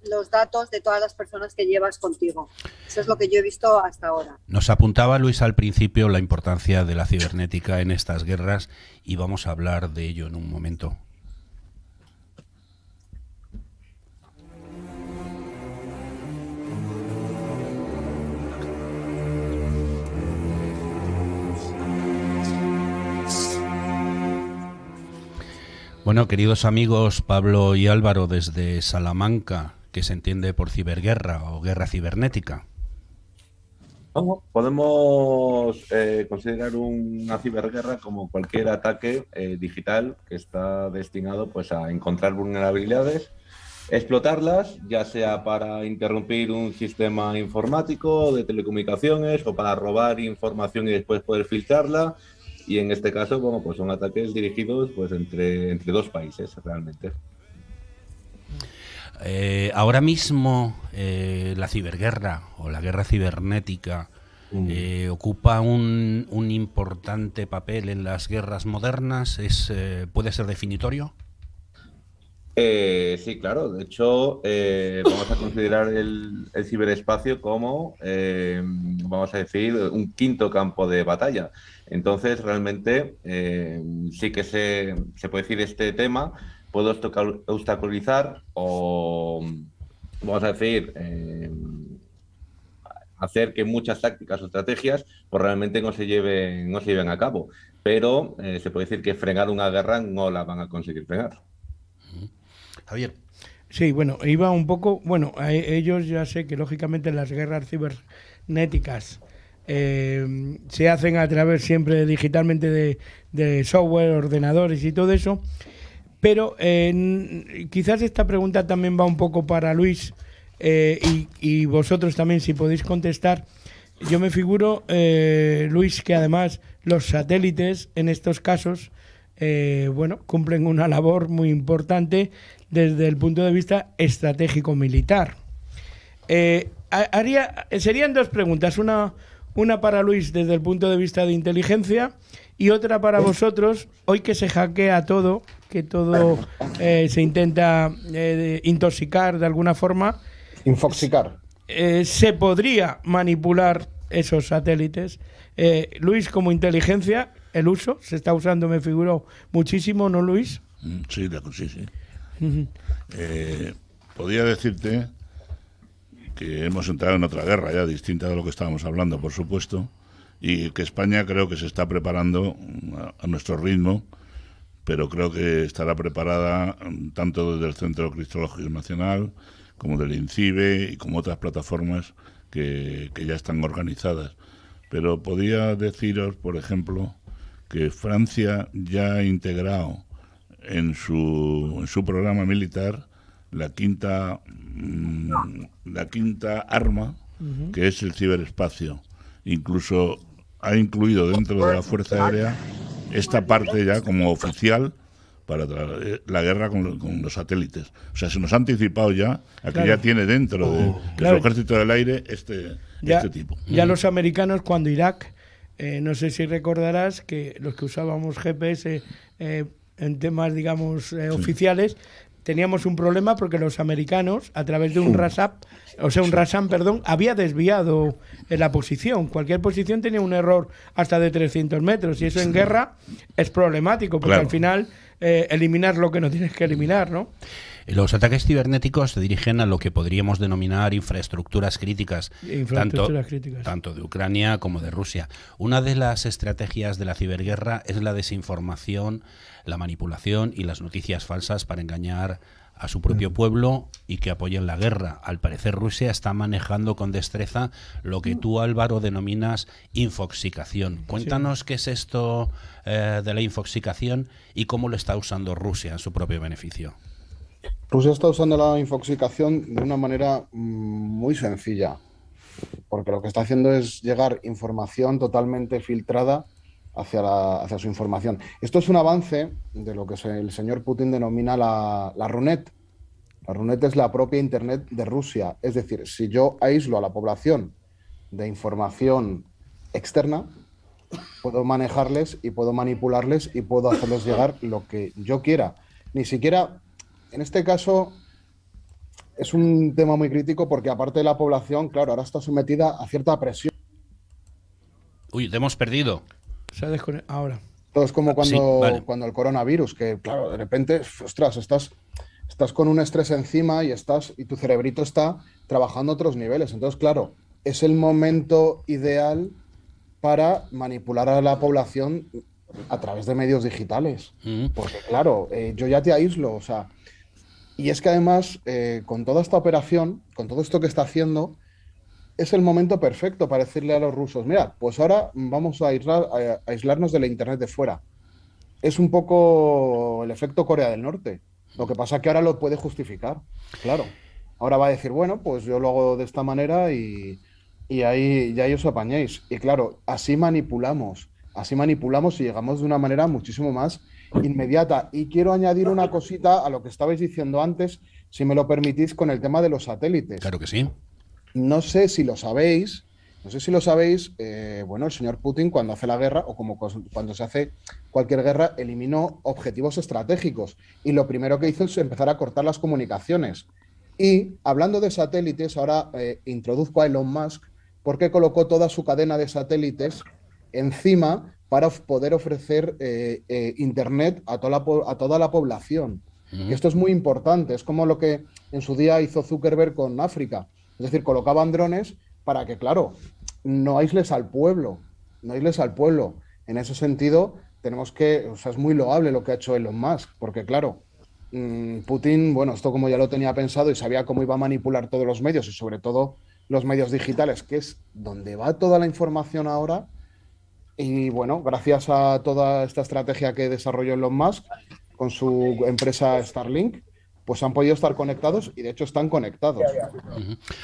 los datos de todas las personas que llevas contigo. Eso es lo que yo he visto hasta ahora. Nos apuntaba Luis al principio la importancia de la cibernética en estas guerras y vamos a hablar de ello en un momento. Bueno, queridos amigos, Pablo y Álvaro desde Salamanca, ¿qué se entiende por ciberguerra o guerra cibernética? Podemos considerar una ciberguerra como cualquier ataque digital que está destinado pues, a encontrar vulnerabilidades, explotarlas, ya sea para interrumpir un sistema informático de telecomunicaciones o para robar información y después poder filtrarla. Y en este caso, bueno, pues son ataques dirigidos pues entre dos países realmente. Ahora mismo la ciberguerra o la guerra cibernética ocupa un importante papel en las guerras modernas. ¿Puede ser definitorio? Sí, claro. De hecho, vamos a considerar el ciberespacio como, vamos a decir, un quinto campo de batalla. Entonces, realmente, sí que se puede decir este tema puede obstaculizar o, vamos a decir, hacer que muchas tácticas o estrategias pues realmente no se lleven a cabo. Pero se puede decir que frenar una guerra no la van a conseguir frenar. Javier. Sí, bueno, iba un poco, bueno, ellos ya sé que lógicamente las guerras cibernéticas se hacen a través siempre digitalmente de software, ordenadores y todo eso, pero quizás esta pregunta también va un poco para Luis y vosotros también si podéis contestar. Yo me figuro, Luis, que además los satélites en estos casos bueno, cumplen una labor muy importante desde el punto de vista estratégico militar. Serían dos preguntas, Una para Luis desde el punto de vista de inteligencia y otra para vosotros, hoy que se hackea todo, que todo se intenta intoxicar de alguna forma. Infoxicar. Se podría manipular esos satélites. Luis, como inteligencia, el uso se está usando, me figuró, muchísimo, ¿no, Luis? Sí, sí. Podría decirte que hemos entrado en otra guerra ya distinta de lo que estábamos hablando, por supuesto, y que España creo que se está preparando a nuestro ritmo, pero creo que estará preparada tanto desde el Centro Cristológico Nacional como del INCIBE y como otras plataformas que ya están organizadas. Pero podría deciros, por ejemplo, que Francia ya ha integrado en su programa militar la quinta arma, que es el ciberespacio. Incluso ha incluido dentro de la Fuerza Aérea esta parte ya como oficial para la guerra con los satélites. O sea, se nos ha anticipado ya a que ya tiene dentro de su ejército del aire este tipo. Ya los americanos, cuando Irak, no sé si recordarás que los que usábamos GPS en temas, digamos, oficiales, teníamos un problema porque los americanos, a través de un RASAM, había desviado la posición. Cualquier posición tenía un error hasta de 300 metros y eso en guerra es problemático porque al final eliminar lo que no tienes que eliminar, ¿no? Los ataques cibernéticos se dirigen a lo que podríamos denominar infraestructuras críticas, tanto de Ucrania como de Rusia. Una de las estrategias de la ciberguerra es la desinformación, la manipulación y las noticias falsas para engañar a su propio pueblo y que apoyen la guerra. Al parecer Rusia está manejando con destreza lo que tú, Álvaro, denominas infoxicación. Cuéntanos qué es esto de la infoxicación y cómo lo está usando Rusia en su propio beneficio. Rusia está usando la infoxicación de una manera muy sencilla, porque lo que está haciendo es llegar información totalmente filtrada hacia su información. Esto es un avance de lo que el señor Putin denomina la Runet. La Runet es la propia Internet de Rusia. Es decir, si yo aíslo a la población de información externa, puedo manejarles y puedo manipularles y puedo hacerles llegar lo que yo quiera. Ni siquiera, en este caso, es un tema muy crítico porque aparte de la población, claro, ahora está sometida a cierta presión. Uy, te hemos perdido. Se ha desconectado ahora. Todo es como cuando el coronavirus, que claro, de repente, ostras, estás con un estrés encima y tu cerebrito está trabajando a otros niveles. Entonces, claro, es el momento ideal para manipular a la población a través de medios digitales. Porque claro, yo ya te aíslo, o sea, y es que además, con toda esta operación, con todo esto que está haciendo, es el momento perfecto para decirle a los rusos, mira, pues ahora vamos a aislarnos de la Internet de fuera. Es un poco el efecto Corea del Norte. Lo que pasa es que ahora lo puede justificar, claro. Ahora va a decir, bueno, pues yo lo hago de esta manera y ahí ya os apañéis. Y claro, así manipulamos y llegamos de una manera muchísimo más inmediata. Y quiero añadir una cosita a lo que estabais diciendo antes, si me lo permitís, con el tema de los satélites. Claro que sí. No sé si lo sabéis, bueno, el señor Putin cuando hace la guerra, o como cuando se hace cualquier guerra, eliminó objetivos estratégicos. Y lo primero que hizo es empezar a cortar las comunicaciones. Y hablando de satélites, ahora introduzco a Elon Musk porque colocó toda su cadena de satélites encima para poder ofrecer Internet a toda la población. Y esto es muy importante, es como lo que en su día hizo Zuckerberg con África. Es decir, colocaban drones para que, claro, no aísles al pueblo. En ese sentido, es muy loable lo que ha hecho Elon Musk, porque, claro, Putin, bueno, esto como ya lo tenía pensado y sabía cómo iba a manipular todos los medios y sobre todo los medios digitales, que es donde va toda la información ahora. Y bueno, gracias a toda esta estrategia que desarrolló Elon Musk con su empresa Starlink, pues han podido estar conectados y de hecho están conectados.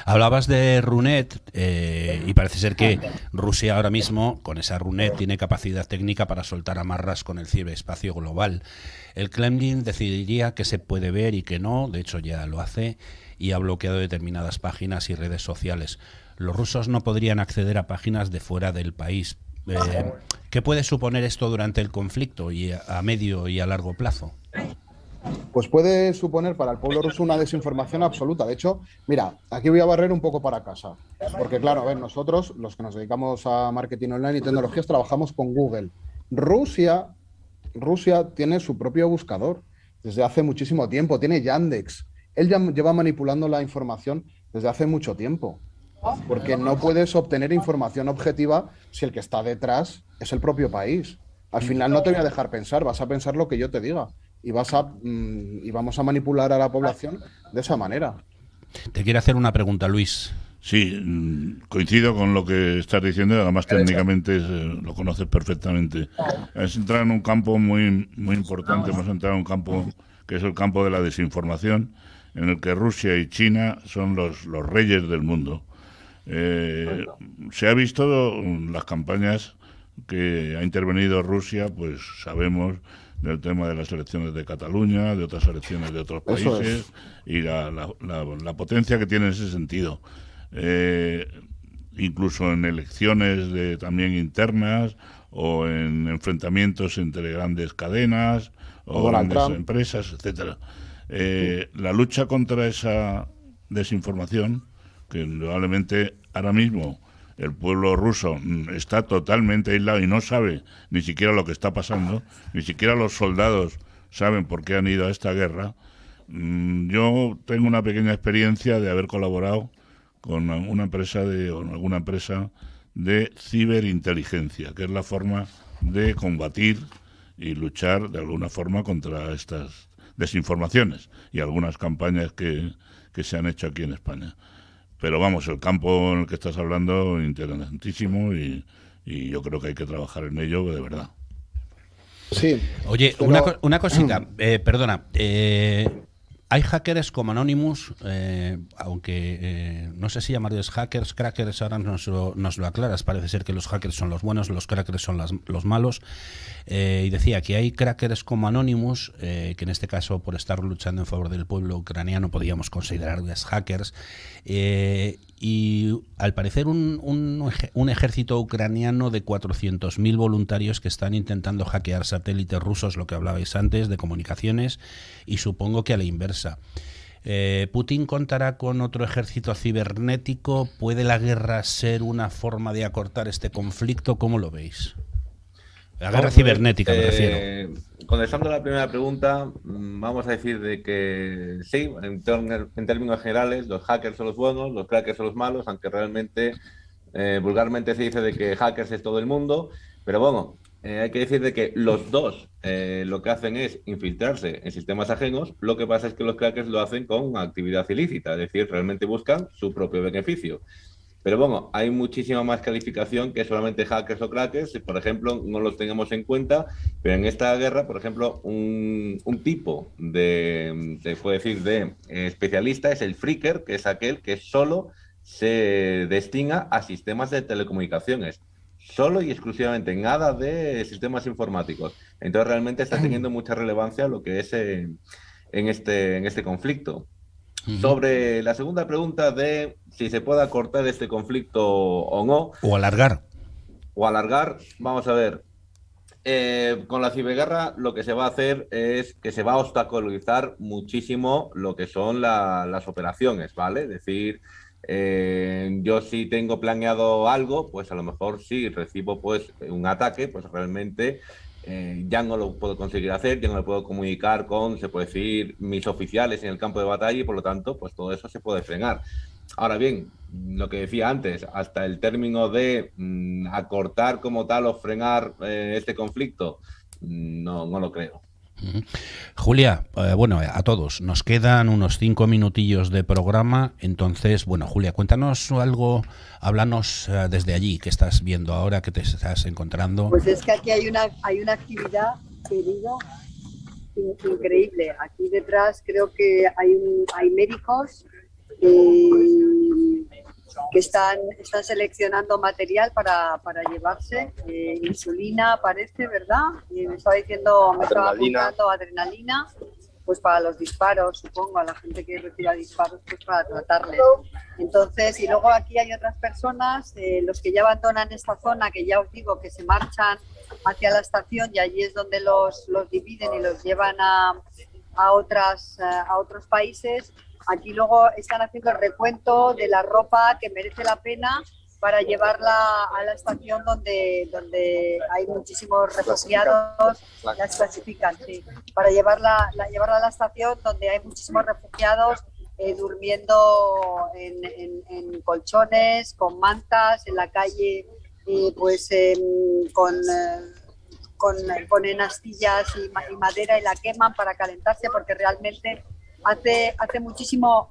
Hablabas de Runet y parece ser que Rusia ahora mismo con esa Runet tiene capacidad técnica para soltar amarras con el ciberespacio global. El Kremlin decidiría qué se puede ver y qué no, de hecho ya lo hace, y ha bloqueado determinadas páginas y redes sociales. Los rusos no podrían acceder a páginas de fuera del país. ¿Qué puede suponer esto durante el conflicto y a medio y a largo plazo? Pues puede suponer para el pueblo ruso una desinformación absoluta. De hecho, mira, aquí voy a barrer un poco para casa. Porque claro, a ver, nosotros, los que nos dedicamos a marketing online y tecnologías, trabajamos con Google. Rusia tiene su propio buscador desde hace muchísimo tiempo. Tiene Yandex. Él ya lleva manipulando la información desde hace mucho tiempo. Porque no puedes obtener información objetiva si el que está detrás es el propio país. Al final no te voy a dejar pensar, vas a pensar lo que yo te diga. Y vamos a manipular a la población de esa manera. Te quiero hacer una pregunta, Luis. Sí, coincido con lo que estás diciendo, además técnicamente lo conoces perfectamente. Es entrar en un campo muy, muy importante, hemos entrado en un campo que es el campo de la desinformación, en el que Rusia y China son los reyes del mundo. Se ha visto las campañas que ha intervenido Rusia, pues sabemos del tema de las elecciones de Cataluña, de otras elecciones de otros países, y la potencia que tiene en ese sentido. Incluso en elecciones también internas o en enfrentamientos entre grandes cadenas o grandes empresas, etcétera. La lucha contra esa desinformación, que probablemente ahora mismo el pueblo ruso está totalmente aislado y no sabe ni siquiera lo que está pasando, ni siquiera los soldados saben por qué han ido a esta guerra. Yo tengo una pequeña experiencia de haber colaborado con alguna empresa de ciberinteligencia, que es la forma de combatir y luchar de alguna forma contra estas desinformaciones y algunas campañas que se han hecho aquí en España. Pero vamos, el campo en el que estás hablando es interesantísimo y yo creo que hay que trabajar en ello de verdad. Sí. Oye, pero... una cosita, perdona. Hay hackers como Anonymous, aunque no sé si llamarlos hackers, crackers, ahora nos lo aclaras. Parece ser que los hackers son los buenos, los crackers son los malos. Y decía que hay crackers como Anonymous, que en este caso, por estar luchando en favor del pueblo ucraniano, podríamos considerarles hackers. Y al parecer un ejército ucraniano de 400.000 voluntarios que están intentando hackear satélites rusos, lo que hablabais antes, de comunicaciones, y supongo que a la inversa. ¿Putin contará con otro ejército cibernético? ¿Puede la guerra ser una forma de acortar este conflicto? ¿Cómo lo veis? La guerra cibernética, me refiero. Contestando a la primera pregunta, vamos a decir de que sí, en términos generales, los hackers son los buenos, los crackers son los malos, aunque realmente, vulgarmente se dice de que hackers es todo el mundo, pero bueno, hay que decir de que los dos lo que hacen es infiltrarse en sistemas ajenos. Lo que pasa es que los crackers lo hacen con actividad ilícita, es decir, realmente buscan su propio beneficio. Pero bueno, hay muchísima más calificación que solamente hackers o crackers. Por ejemplo, no los tengamos en cuenta, pero en esta guerra, por ejemplo, un tipo de especialista es el freaker, que es aquel que solo se destina a sistemas de telecomunicaciones. Solo y exclusivamente, nada de sistemas informáticos. Entonces realmente está teniendo mucha relevancia lo que es en este conflicto. Sobre la segunda pregunta de si se puede acortar este conflicto o no. O alargar. Vamos a ver. Con la ciberguerra lo que se va a hacer es que se va a obstaculizar muchísimo lo que son las operaciones, ¿vale? Es decir, yo si tengo planeado algo, pues a lo mejor si recibo pues un ataque, pues realmente ya no lo puedo conseguir hacer, ya no lo puedo comunicar con, se puede decir, mis oficiales en el campo de batalla, y por lo tanto, pues todo eso se puede frenar. Ahora bien, lo que decía antes, hasta el término de acortar como tal o frenar este conflicto, no lo creo. Julia, bueno, a todos, nos quedan unos 5 minutillos de programa, entonces, bueno, Julia, cuéntanos algo, háblanos desde allí, ¿qué estás viendo ahora, qué te estás encontrando? Pues es que aquí hay una actividad, querido, increíble. Aquí detrás creo que hay médicos que están seleccionando material para llevarse. Insulina parece, ¿verdad? Me estaba apuntando adrenalina, pues para los disparos, supongo, a la gente que reciba disparos, pues para tratarles. Entonces, y luego aquí hay otras personas, los que ya abandonan esta zona, que ya os digo que se marchan hacia la estación y allí es donde los dividen y los llevan a otros países. Aquí luego están haciendo el recuento de la ropa que merece la pena para llevarla a la estación donde hay muchísimos refugiados, las clasifican, sí, para llevarla a la estación donde hay muchísimos refugiados durmiendo en colchones, con mantas, en la calle, ponen astillas y madera y la queman para calentarse porque realmente hace muchísimo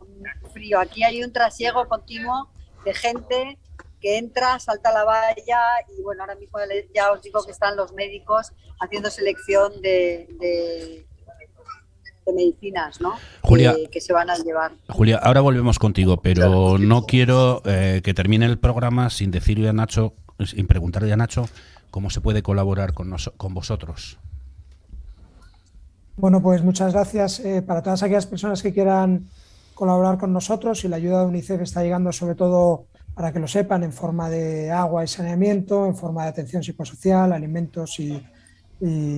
frío. Aquí hay un trasiego continuo de gente que entra, salta la valla y bueno, ahora mismo ya os digo que están los médicos haciendo selección de medicinas, ¿no? Julia, que se van a llevar. Julia, ahora volvemos contigo, pero no quiero que termine el programa sin decirle a Nacho, sin preguntarle a Nacho cómo se puede colaborar con vosotros. Bueno, pues muchas gracias para todas aquellas personas que quieran colaborar con nosotros, y la ayuda de UNICEF está llegando sobre todo, para que lo sepan, en forma de agua y saneamiento, en forma de atención psicosocial, alimentos y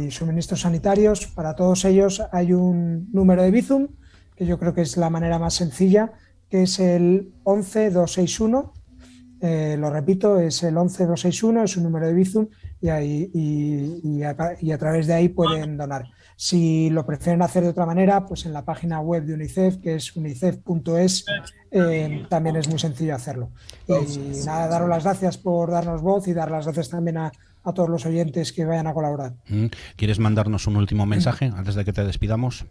suministros sanitarios. Para todos ellos hay un número de Bizum, que yo creo que es la manera más sencilla, que es el 11261. Lo repito, es el 11261, es un número de Bizum y a través de ahí pueden donar. Si lo prefieren hacer de otra manera, pues en la página web de UNICEF, que es unicef.es, también es muy sencillo hacerlo. Y nada, daros las gracias por darnos voz y dar las gracias también a todos los oyentes que vayan a colaborar. ¿Quieres mandarnos un último mensaje antes de que te despidamos?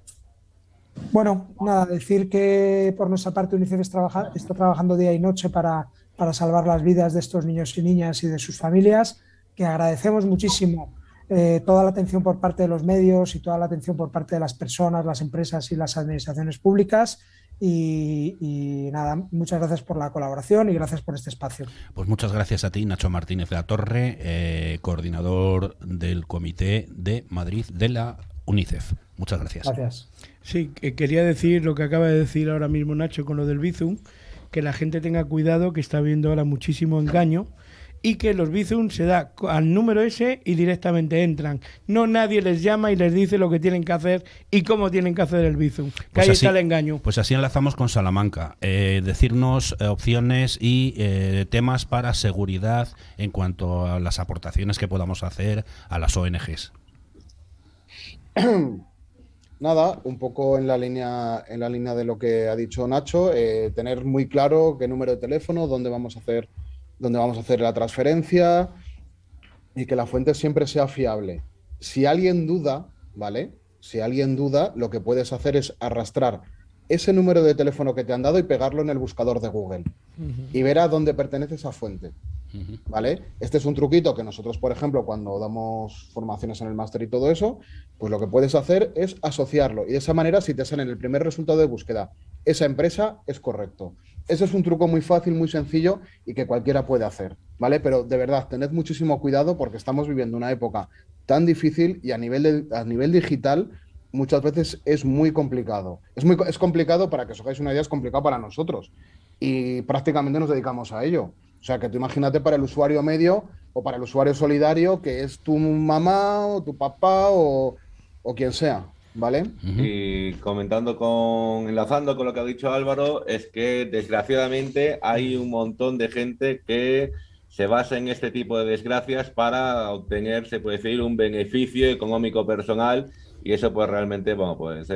Bueno, nada, decir que por nuestra parte UNICEF está trabajando día y noche para salvar las vidas de estos niños y niñas y de sus familias, que agradecemos muchísimo toda la atención por parte de los medios y toda la atención por parte de las personas, las empresas y las administraciones públicas. Y nada, muchas gracias por la colaboración y gracias por este espacio. Pues muchas gracias a ti, Nacho Martínez de la Torre, coordinador del Comité de Madrid de la UNICEF. Muchas gracias. Gracias. Sí, quería decir lo que acaba de decir ahora mismo Nacho con lo del Bizum, que la gente tenga cuidado, que está habiendo ahora muchísimo engaño, y que los Bizum se da al número ese y directamente entran. No, nadie les llama y les dice lo que tienen que hacer y cómo tienen que hacer el Bizum. Que pues ahí está el engaño. Pues así enlazamos con Salamanca. Decirnos opciones y temas para seguridad en cuanto a las aportaciones que podamos hacer a las ONGs. Nada, un poco en la línea de lo que ha dicho Nacho, tener muy claro qué número de teléfono, dónde vamos a hacer la transferencia y que la fuente siempre sea fiable. Si alguien duda, ¿vale? Si alguien duda, lo que puedes hacer es arrastrar ese número de teléfono que te han dado y pegarlo en el buscador de Google y ver a dónde pertenece esa fuente, ¿vale? Este es un truquito que nosotros, por ejemplo, cuando damos formaciones en el máster y todo eso, pues lo que puedes hacer es asociarlo y de esa manera, si te sale en el primer resultado de búsqueda esa empresa, es correcto. Ese es un truco muy fácil, muy sencillo y que cualquiera puede hacer, ¿vale? Pero de verdad, tened muchísimo cuidado porque estamos viviendo una época tan difícil y a nivel digital muchas veces es muy complicado. Es complicado, para que os hagáis una idea, es complicado para nosotros y prácticamente nos dedicamos a ello. O sea, que tú imagínate para el usuario medio o para el usuario solidario, que es tu mamá o tu papá o quien sea, ¿vale? Y enlazando con lo que ha dicho Álvaro, es que desgraciadamente hay un montón de gente que se basa en este tipo de desgracias para obtener, se puede decir, un beneficio económico personal. Y eso pues realmente, bueno, pues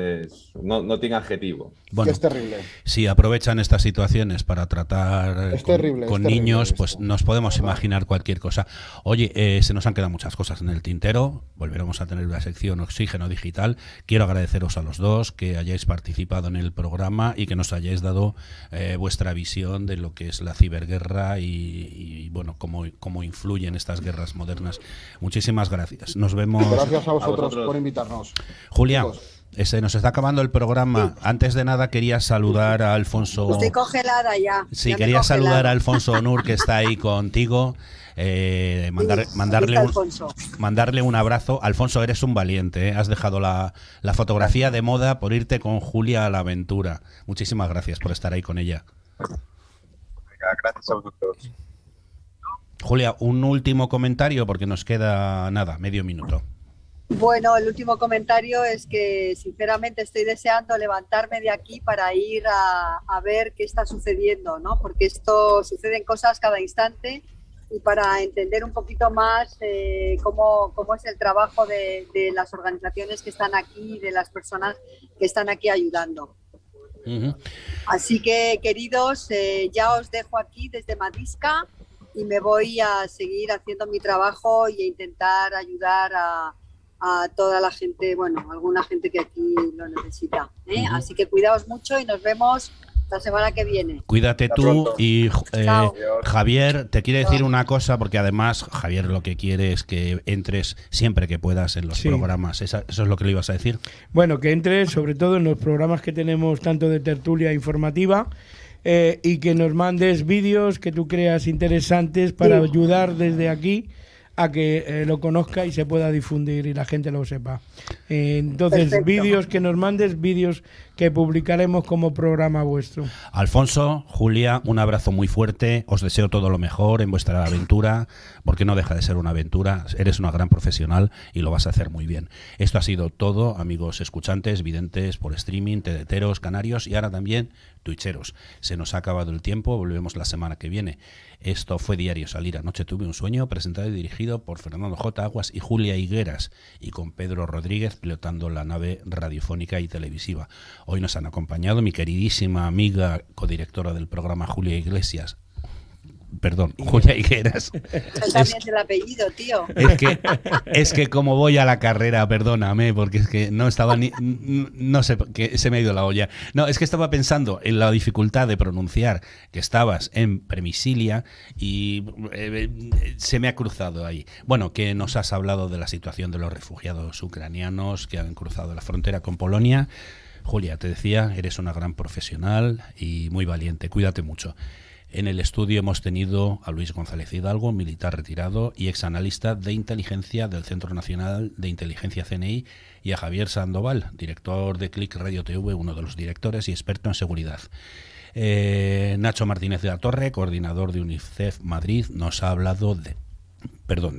no tiene adjetivo. Bueno, es terrible. Si aprovechan estas situaciones para tratar con niños, pues nos podemos imaginar cualquier cosa. Oye, se nos han quedado muchas cosas en el tintero. Volveremos a tener una sección Oxígeno Digital. Quiero agradeceros a los dos que hayáis participado en el programa y que nos hayáis dado vuestra visión de lo que es la ciberguerra y bueno, cómo influyen estas guerras modernas. Muchísimas gracias. Nos vemos. Gracias a vosotros por invitarnos. Julia, Chicos, nos está acabando el programa. Antes de nada quería saludar a Alfonso. Estoy congelada ya. Sí, ya quería saludar a Alfonso Onur, que está ahí contigo. Mandarle un abrazo. Alfonso, eres un valiente, ¿eh? Has dejado la fotografía de moda por irte con Julia a la aventura. Muchísimas gracias por estar ahí con ella. Gracias a vosotros. Julia, un último comentario porque nos queda nada, medio minuto. Bueno, el último comentario es que sinceramente estoy deseando levantarme de aquí para ir a ver qué está sucediendo, ¿no? Porque esto suceden cosas cada instante y para entender un poquito más cómo es el trabajo de las organizaciones que están aquí y de las personas que están aquí ayudando. Así que, queridos, ya os dejo aquí desde Madisca y me voy a seguir haciendo mi trabajo y a intentar ayudar a toda la gente, bueno, alguna gente que aquí lo necesita, ¿eh? Así que cuidaos mucho y nos vemos la semana que viene. Cuídate tú y Javier, te quiere decir una cosa, porque además Javier lo que quiere es que entres siempre que puedas en los programas. ¿Eso es lo que le ibas a decir? Bueno, que entres sobre todo en los programas que tenemos tanto de tertulia informativa y que nos mandes vídeos que tú creas interesantes para ayudar desde aquí a que lo conozca y se pueda difundir y la gente lo sepa. Entonces, vídeos que nos mandes, vídeos que publicaremos como programa vuestro. Alfonso, Julia, un abrazo muy fuerte. Os deseo todo lo mejor en vuestra aventura, porque no deja de ser una aventura. Eres una gran profesional y lo vas a hacer muy bien. Esto ha sido todo, amigos escuchantes, videntes por streaming, tedeteros, canarios y ahora también twitcheros. Se nos ha acabado el tiempo, volvemos la semana que viene. Esto fue Diario Salir. Anoche tuve un sueño, presentado y dirigido por Fernando J. Aguas y Julia Higueras, y con Pedro Rodríguez pilotando la nave radiofónica y televisiva. Hoy nos han acompañado mi queridísima amiga, codirectora del programa, Julia Higueras. También el apellido, tío. Es que como voy a la carrera, perdóname, porque es que no estaba no sé, que se me ha ido la olla. No, es que estaba pensando en la dificultad de pronunciar que estabas en Premisilia y se me ha cruzado ahí. Bueno, que nos has hablado de la situación de los refugiados ucranianos que han cruzado la frontera con Polonia. Julia, te decía, eres una gran profesional y muy valiente. Cuídate mucho. En el estudio hemos tenido a Luis González Hidalgo, militar retirado y exanalista de inteligencia del Centro Nacional de Inteligencia CNI, y a Javier Sandoval, director de Click Radio TV, uno de los directores y experto en seguridad. Nacho Martínez de la Torre, coordinador de UNICEF Madrid, nos ha hablado de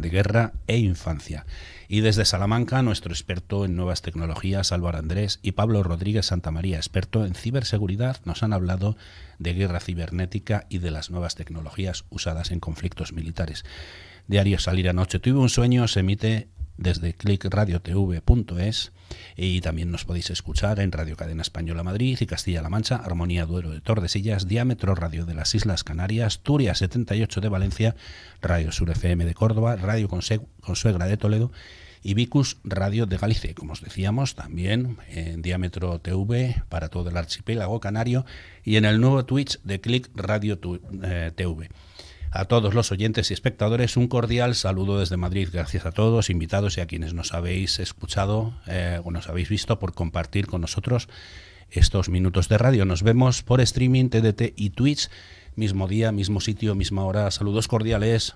guerra e infancia. Y desde Salamanca, nuestro experto en nuevas tecnologías, Álvaro Andrés, y Pablo Rodríguez Santamaría, experto en ciberseguridad, nos han hablado de guerra cibernética y de las nuevas tecnologías usadas en conflictos militares. Diario Salir. Anoche tuve un sueño se emite desde clickradiotv.es y también nos podéis escuchar en Radio Cadena Española Madrid y Castilla-La Mancha, Armonía Duero de Tordesillas, Diámetro Radio de las Islas Canarias, Turia 78 de Valencia, Radio Sur FM de Córdoba, Radio Consuegra de Toledo y Vicus Radio de Galicia. Como os decíamos, también en Diámetro TV para todo el archipiélago canario y en el nuevo Twitch de Click Radio TV. A todos los oyentes y espectadores, un cordial saludo desde Madrid. Gracias a todos, invitados y a quienes nos habéis escuchado o nos habéis visto por compartir con nosotros estos minutos de radio. Nos vemos por streaming, TDT y Twitch. Mismo día, mismo sitio, misma hora. Saludos cordiales.